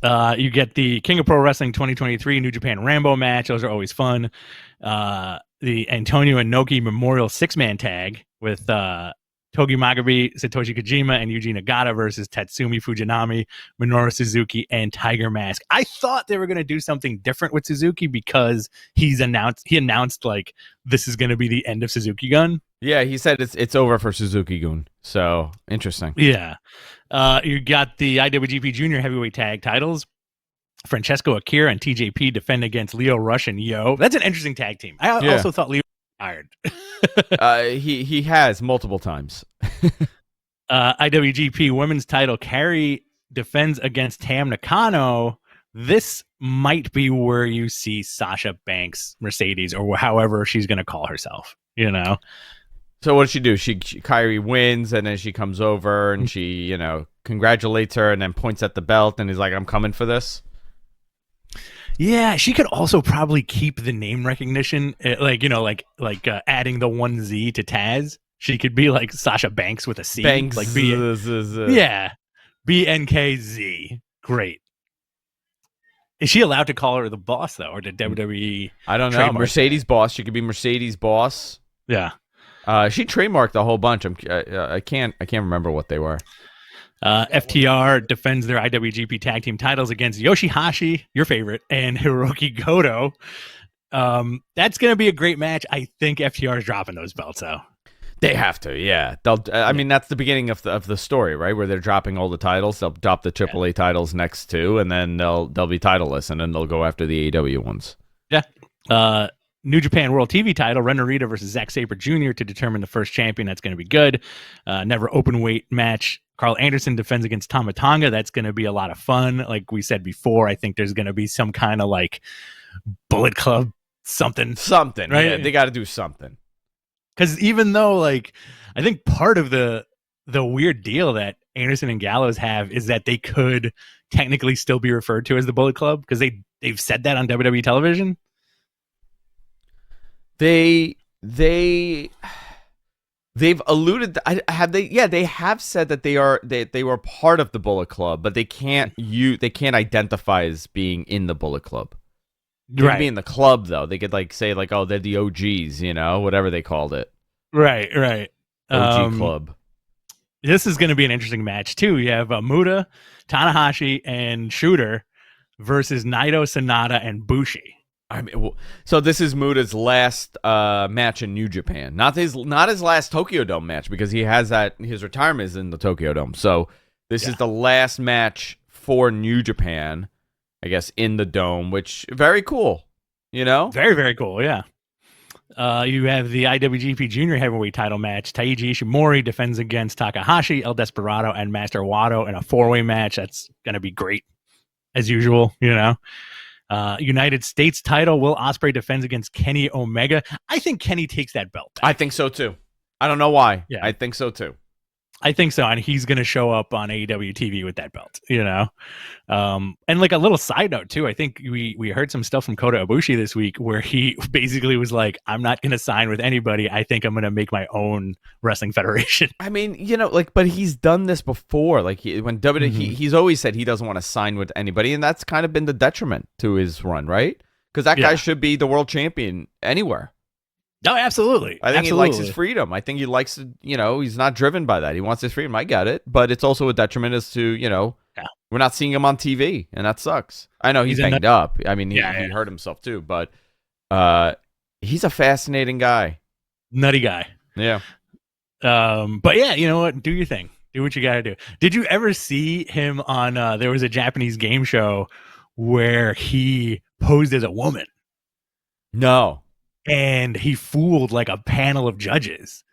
You get the King of Pro Wrestling 2023 New Japan Rambo match. Those are always fun. The Antonio Inoki Memorial 6-man tag with Togi Magabe, Satoshi Kojima, and Yuji Nagata versus Tatsumi Fujinami, Minoru Suzuki, and Tiger Mask. I thought they were going to do something different with Suzuki because he announced like this is going to be the end of Suzuki Gun. Yeah, he said it's over for Suzuki Gun. So interesting. Yeah. You got the IWGP Junior Heavyweight Tag titles. Francesco Akira and TJP defend against Leo Rush and Yo. That's an interesting tag team. I also thought Leo was tired. He has multiple times. IWGP Women's title, Carrie defends against Tam Nakano. This might be where you see Sasha Banks, Mercedes, or however she's going to call herself, you know? So what does she do? Kyrie wins, and then she comes over and she, congratulates her and then points at the belt and is like, I'm coming for this. Yeah, she could also probably keep the name recognition, like adding the 1Z to Taz. She could be like Sasha Banks with a C. Banks. Like BNKZ. Great. Is she allowed to call her the boss, though? Or did WWE... I don't know. Mercedes boss. She could be Mercedes boss. Yeah. She trademarked a whole bunch. I can't remember what they were. FTR defends their IWGP Tag Team titles against Yoshihashi, your favorite, and Hiroki Goto. That's going to be a great match. I think FTR is dropping those belts, though. They have to, yeah. I mean, that's the beginning of the story, right? Where they're dropping all the titles. They'll drop the AAA titles next to, and then they'll be titleless, and then they'll go after the AEW ones. Yeah. New Japan World TV title, Ren Narita versus Zack Sabre Jr. to determine the first champion. That's going to be good. Never open weight match. Karl Anderson defends against Tama Tonga. That's going to be a lot of fun. Like we said before, I think there's going to be some kind of like Bullet Club something. Something, right? Yeah, they got to do something. Because even though, like, I think part of the weird deal that Anderson and Gallows have is that they could technically still be referred to as the Bullet Club because they've said that on WWE television. They've alluded. They have said that they were part of the Bullet Club, but they can't identify as being in the Bullet Club. They could be in the club though. They could like say like, oh, they're the OGs, whatever they called it. Right. OG club. This is going to be an interesting match too. You have Muta, Tanahashi, and Shooter versus Naito, Sonata, and Bushi. I mean, so this is Muta's last match in New Japan, not his last Tokyo Dome match because he has his retirement is in the Tokyo Dome. So this is the last match for New Japan, I guess, in the Dome, which very cool, Very, very cool, yeah. You have the IWGP Junior Heavyweight title match. Taiji Ishimori defends against Takahashi, El Desperado, and Master Wato in a 4-way match. That's going to be great, as usual, United States title. Will Ospreay defends against Kenny Omega. I think Kenny takes that belt back. I think so, too. I don't know why. Yeah. I think so, too. I think so, and he's going to show up on AEW TV with that belt, And like a little side note too, I think we heard some stuff from Kota Ibushi this week where he basically was like, "I'm not going to sign with anybody. I think I'm going to make my own wrestling federation." I mean, but he's done this before. Like he's always said he doesn't want to sign with anybody, and that's kind of been the detriment to his run, right? Because that guy should be the world champion anywhere. No, absolutely. I think he likes his freedom. I think he likes to, he's not driven by that. He wants his freedom. I get it. But it's also a detriment as to, we're not seeing him on TV, and that sucks. I know he's banged up. I mean, he hurt himself too, but he's a fascinating guy. Nutty guy. Yeah. But yeah, you know what? Do your thing. Do what you got to do. Did you ever see him on, there was a Japanese game show where he posed as a woman? No. And he fooled like a panel of judges,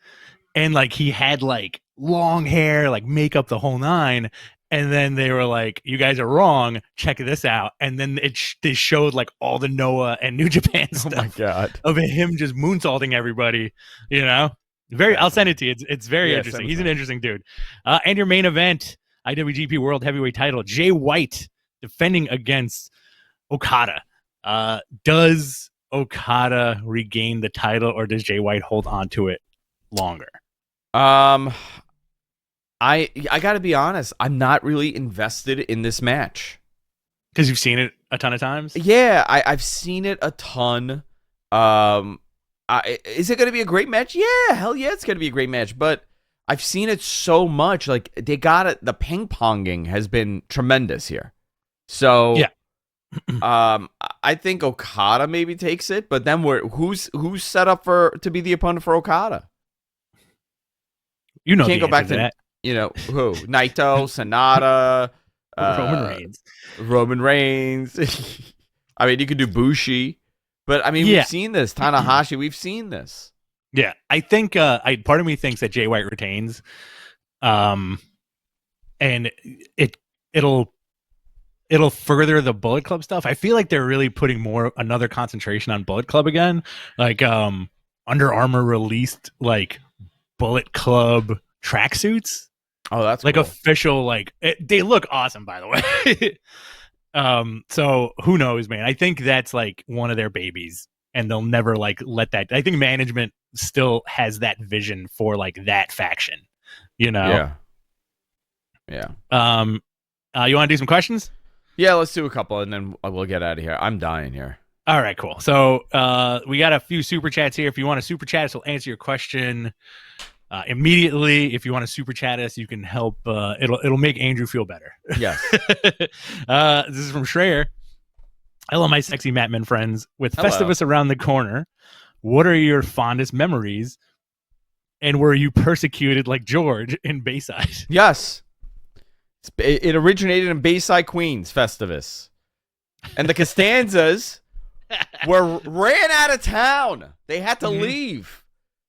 and like he had like long hair, like makeup, the whole nine. And then they were like, "You guys are wrong. Check this out." And then they showed like all the Noah and New Japan stuff. Oh my God. Of him just moonsaulting everybody. I'll send it to you. It's very interesting. He's an interesting dude. And your main event, IWGP World Heavyweight Title, Jay White defending against Okada. Does Okada regain the title, or does Jay White hold on to it longer? I got to be honest. I'm not really invested in this match because you've seen it a ton of times. Yeah, I've seen it a ton. Is it going to be a great match? Yeah, hell yeah, it's going to be a great match. But I've seen it so much. Like they got it. The ping ponging has been tremendous here. So yeah. I think Okada maybe takes it, but then who's set up to be the opponent for Okada? You can't go back to that. Who? Naito, Sonata, Roman Reigns. I mean, you could do Bushi, but I mean, we've seen this. Tanahashi, we've seen this. Yeah, I think part of me thinks that Jay White retains, and it'll further the Bullet Club stuff. I feel like they're really putting another concentration on Bullet Club again. Like Under Armour released like Bullet Club tracksuits. Oh, that's like cool. Official. They look awesome, by the way. So who knows, man? I think that's like one of their babies, and they'll never like let that. I think management still has that vision for like that faction. Yeah. You want to do some questions? Yeah, let's do a couple, and then we'll get out of here. I'm dying here. All right, cool. So we got a few super chats here. If you want to super chat us, we'll answer your question immediately. If you want to super chat us, you can help. It'll make Andrew feel better. Yes. This is from Schreier. Hello, my sexy Matmen friends. With Festivus around the corner, what are your fondest memories? And were you persecuted like George in Bayside? Yes. It originated in Bayside, Queens, Festivus. And the Costanzas ran out of town. They had to leave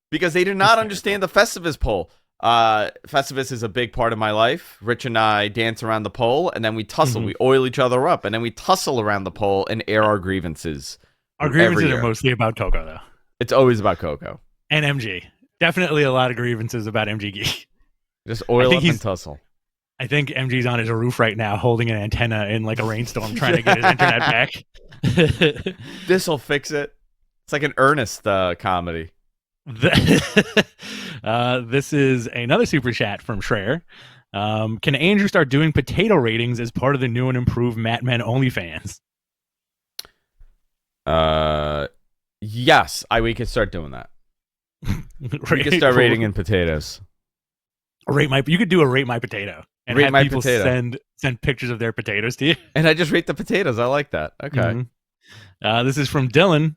because they did not understand the Festivus pole. Festivus is a big part of my life. Rich and I dance around the pole, and then we tussle. We oil each other up, and then we tussle around the pole and air our grievances. Our grievances are mostly about Coco, though. It's always about Coco. And MG. Definitely a lot of grievances about MG. Just oil up and tussle. I think MG's on his roof right now holding an antenna in like a rainstorm trying to get his internet back. This'll fix it. It's like an Ernest comedy. This is another super chat from Schreier. Can Andrew start doing potato ratings as part of the new and improved Matt Men OnlyFans? Yes, we could start doing that. We could start rating in potatoes. You could do a rate my potato and rate have my people potato. send pictures of their potatoes to you. And I just rate the potatoes. I like that. Okay. This is from Dylan.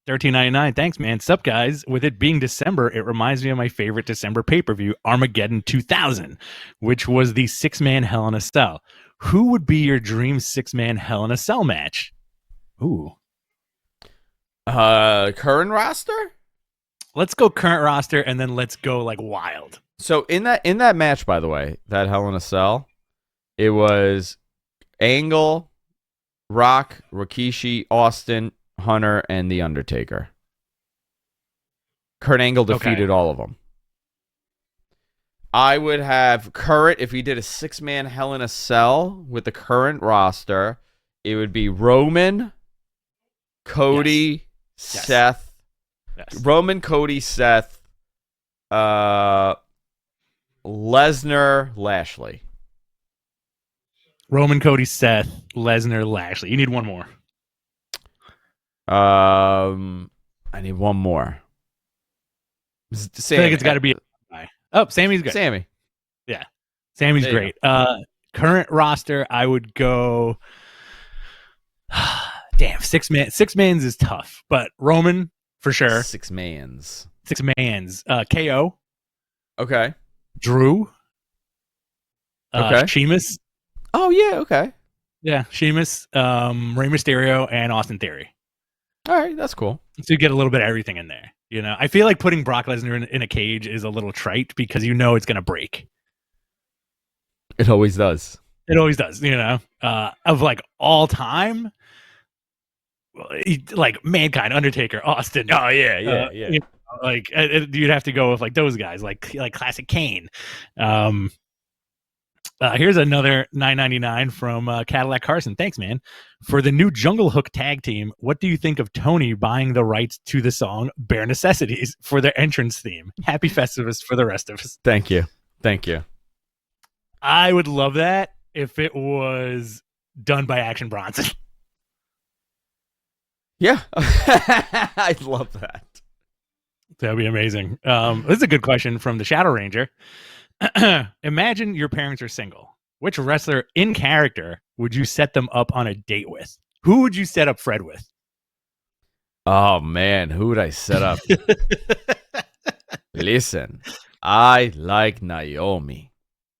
$13.99. Thanks, man. Sup, guys? With it being December, it reminds me of my favorite December pay-per-view, Armageddon 2000, which was the 6-man Hell in a Cell. Who would be your dream 6-man Hell in a Cell match? Ooh. Current roster? Let's go current roster, and then let's go like wild. So in that match, by the way, that Hell in a Cell, it was Angle, Rock, Rikishi, Austin, Hunter, and The Undertaker. Kurt Angle defeated all of them. I would have current, if we did a 6-man Hell in a Cell with the current roster, it would be Roman, Cody, Seth. Yes. Roman, Cody, Seth, Lesnar, Lashley. Roman, Cody, Seth, Lesnar, Lashley. You need one more. I need one more. Sammy. I think it's got to be. Oh, Sammy's good. Sammy. Yeah, Sammy's great. Current roster, I would go. Damn, 6-mans is tough, but Roman for sure. 6-mans. 6-mans. KO. Okay. Drew. Okay. Sheamus. Oh yeah. Okay. Yeah, Sheamus, Rey Mysterio, and Austin Theory. All right, that's cool. So you get a little bit of everything in there. You know, I feel like putting Brock Lesnar in a cage is a little trite because you know it's going to break. It always does. It always does. You know, of like all time, like Mankind, Undertaker, Austin. Oh yeah. You know, like you'd have to go with like those guys, like classic Kane. Here's another $9.99 from Cadillac Carson. Thanks, man. For the new Jungle Hook tag team, what do you think of Tony buying the rights to the song Bare Necessities for their entrance theme? Happy Festivus for the rest of us. Thank you. I would love that if it was done by Action Bronson. Yeah. I'd love that. That'd be amazing. This is a good question from the Shadow Ranger. Imagine your parents are single. Which wrestler in character would you set them up on a date with? Who would you set up Fred with? Oh man, who would I set up? Listen, I like Naomi.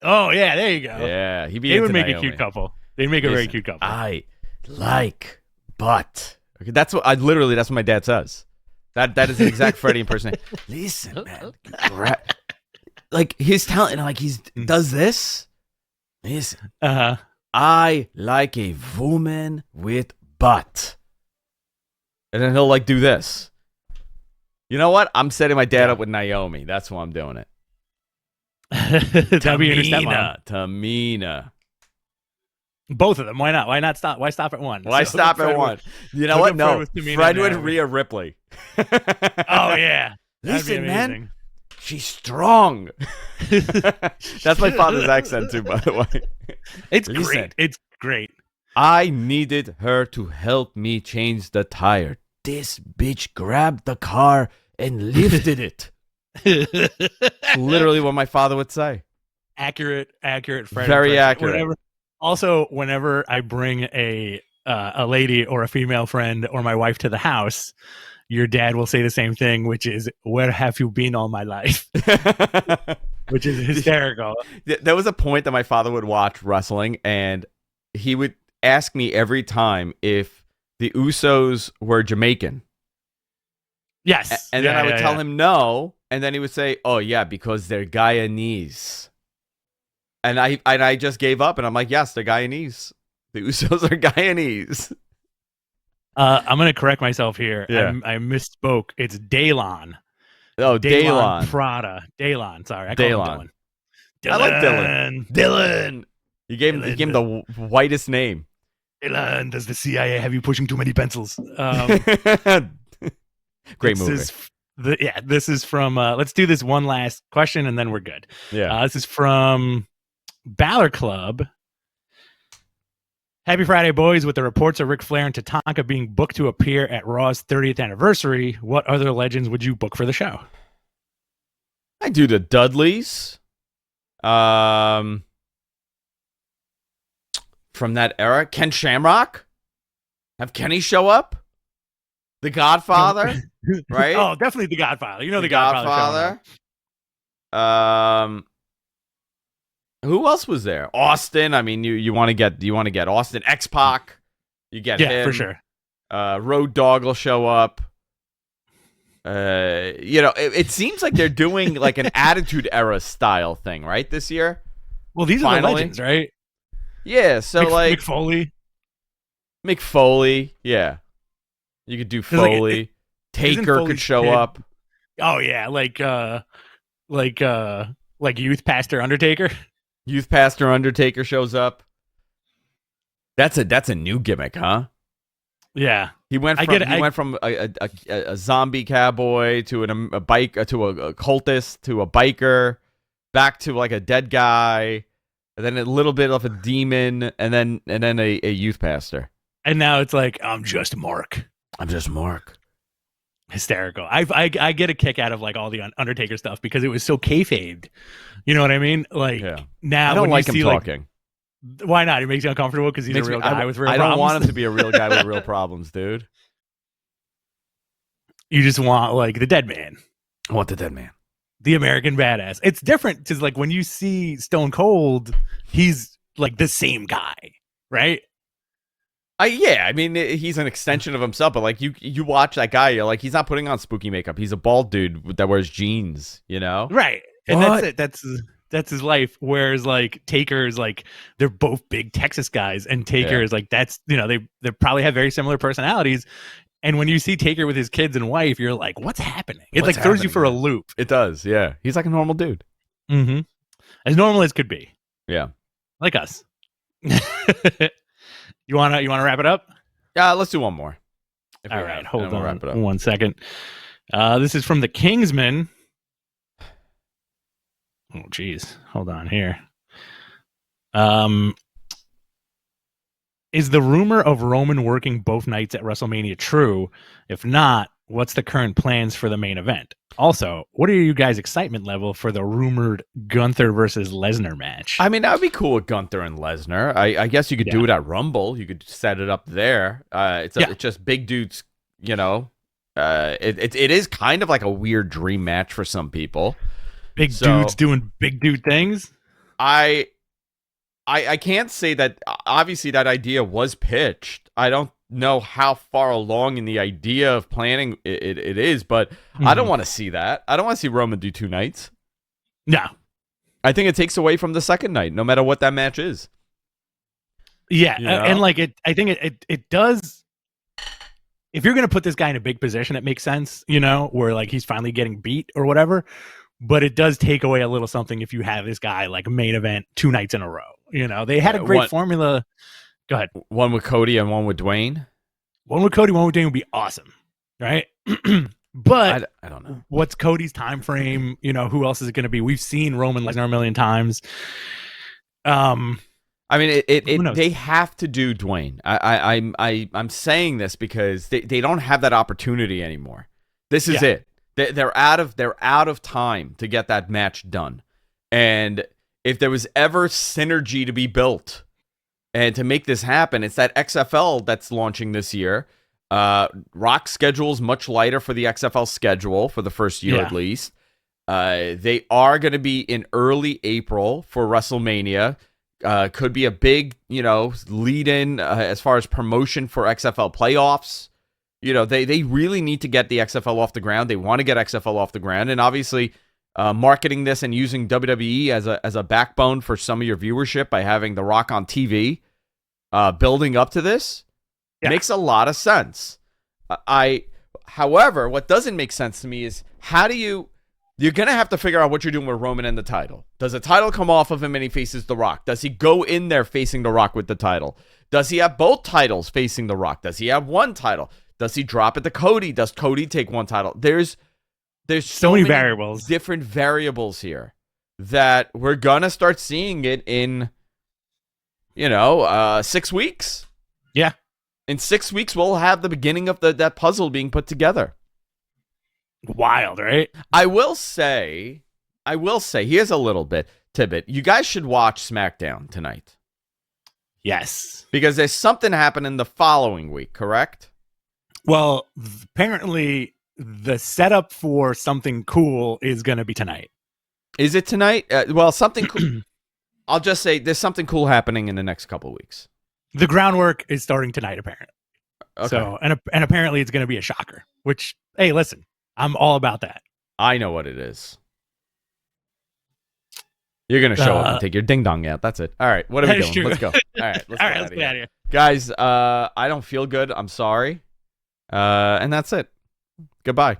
Oh yeah, there you go. Yeah, they would make a cute couple. They'd make a very cute couple. I like butt. Okay, that's what my dad says. That is an exact Freddie impersonation. Listen, man. Like his talent, and like he does this. Listen, I like a woman with butt, and then he'll like do this. You know what? I'm setting my dad up with Naomi. That's why I'm doing it. Tamina. Both of them. Why not? Why not stop? Why stop at one? Why stop at one? You know what? No, Fred with Rhea Ripley. Oh yeah. Listen, man. She's strong. That's my father's accent too, by the way. It's great. It's great. I needed her to help me change the tire. This bitch grabbed the car and lifted it. Literally what my father would say. Accurate. Fred. Very accurate. Whenever I bring a lady or a female friend or my wife to the house, your dad will say the same thing, which is, where have you been all my life? Which is hysterical. There was a point that my father would watch wrestling, and he would ask me every time if the Usos were Jamaican. Yes. And then I would tell him no, and then he would say, oh, yeah, because they're Guyanese. And I just gave up, and I'm like, yes, they're Guyanese. The Usos are Guyanese. I'm going to correct myself here. Yeah. I misspoke. It's Daylon. Oh, Daylon. Prada. Daylon. Sorry. Daylon. I like Dylan. Dylan. You gave him the whitest name. Dylan, does the CIA have you pushing too many pencils? Great movie. This is from, let's do this one last question and then we're good. Yeah. This is from Balor Club. Happy Friday, boys. With the reports of Ric Flair and Tatanka being booked to appear at Raw's 30th anniversary, what other legends would you book for the show? I do the Dudleys. From that era. Ken Shamrock. Have Kenny show up. The Godfather, right? Oh, definitely The Godfather. You know the Godfather. Who else was there? Austin. I mean, you want to get Austin, X-Pac. You get him for sure. Road Dogg will show up. It seems like they're doing like an Attitude Era style thing, right? This year. Well, these are the legends, right? Yeah. So Mick Foley. Yeah. You could do Foley. Taker could show up. Oh yeah, like Youth Pastor Undertaker. Youth Pastor Undertaker shows up. That's a new gimmick, huh? Yeah, he went from a zombie cowboy to a bike to a cultist to a biker, back to like a dead guy, and then a little bit of a demon, and then a youth pastor. And now it's like, I'm just Mark. Hysterical. I get a kick out of like all the Undertaker stuff because it was so kayfabed. You know what I mean? Like now I don't like him talking. Why not? It makes you uncomfortable because he's a real guy with real problems. I don't want him to be a real guy with real problems, dude. You just want like the dead man. I want the dead man. The American badass. It's different because like when you see Stone Cold, he's like the same guy, right? I mean, he's an extension of himself, but like you watch that guy, you're like, he's not putting on spooky makeup. He's a bald dude that wears jeans, you know? Right. And that's it. That's his life. Whereas like Taker's like, they're both big Texas guys, and Taker is like, that's, you know, they probably have very similar personalities. And when you see Taker with his kids and wife, you're like, what's happening? It like throws you for a loop. It does. Yeah. He's like a normal dude. Mm-hmm. As normal as could be. Yeah. Like us. You wanna wrap it up? Yeah, let's do one more. All right, hold on wrap it up. 1 second. This is from the Kingsman. Oh, geez. Hold on here. Is the rumor of Roman working both nights at WrestleMania true? If not, what's the current plans for the main event? Also, what are you guys' excitement level for the rumored Gunther versus Lesnar match? I mean, that would be cool with Gunther and Lesnar. I guess you could do it at Rumble. You could set it up there. It's just big dudes, you know. It is kind of like a weird dream match for some people. Big dudes doing big dude things. I can't say that. Obviously, that idea was pitched. I don't know how far along in the idea of planning it is, but I don't want to see that. I don't want to see Roman do 2 nights. No. I think it takes away from the second night, no matter what that match is. Yeah, you know? And like I think it does. If you're going to put this guy in a big position, it makes sense, you know, where like he's finally getting beat or whatever. But it does take away a little something if you have this guy like main event 2 nights in a row. You know, they had a great formula. Go ahead. One with Cody and one with Dwayne. One with Cody, one with Dwayne would be awesome, right? But I don't know. What's Cody's time frame? You know, who else is it going to be? We've seen Roman Lesnar a million times. I mean, they have to do Dwayne. I'm saying this because they don't have that opportunity anymore. This is it. They're out of time to get that match done. And if there was ever synergy to be built and to make this happen, it's that XFL that's launching this year. Rock's schedule is much lighter for the XFL schedule for the first year at least. They are going to be in early April for WrestleMania. Could be a big, lead in as far as promotion for XFL playoffs. They really need to get the XFL off the ground. They want to get XFL off the ground, and obviously marketing this and using WWE as a backbone for some of your viewership by having The Rock on TV, building up to this makes a lot of sense. However, what doesn't make sense to me is you're going to have to figure out what you're doing with Roman and the title. Does the title come off of him and he faces The Rock? Does he go in there facing The Rock with the title? Does he have both titles facing The Rock? Does he have one title? Does he drop it to Cody? Does Cody take one title? There's so many variables, different variables here that we're going to start seeing it in, 6 weeks. Yeah. In 6 weeks, we'll have the beginning of that puzzle being put together. Wild, right? I will say, here's a little tidbit. You guys should watch SmackDown tonight. Yes. Because there's something happening the following week, correct? Well, apparently the setup for something cool is going to be tonight. Is it tonight? Well, something cool. I'll just say there's something cool happening in the next couple of weeks. The groundwork is starting tonight, apparently. Okay. So, and apparently it's going to be a shocker, which, hey, listen, I'm all about that. I know what it is. You're going to show up and take your ding-dong out. That's it. All right. What are we doing? True. Let's go. All right. Let's get out of here. Guys, I don't feel good. I'm sorry. And that's it. Goodbye.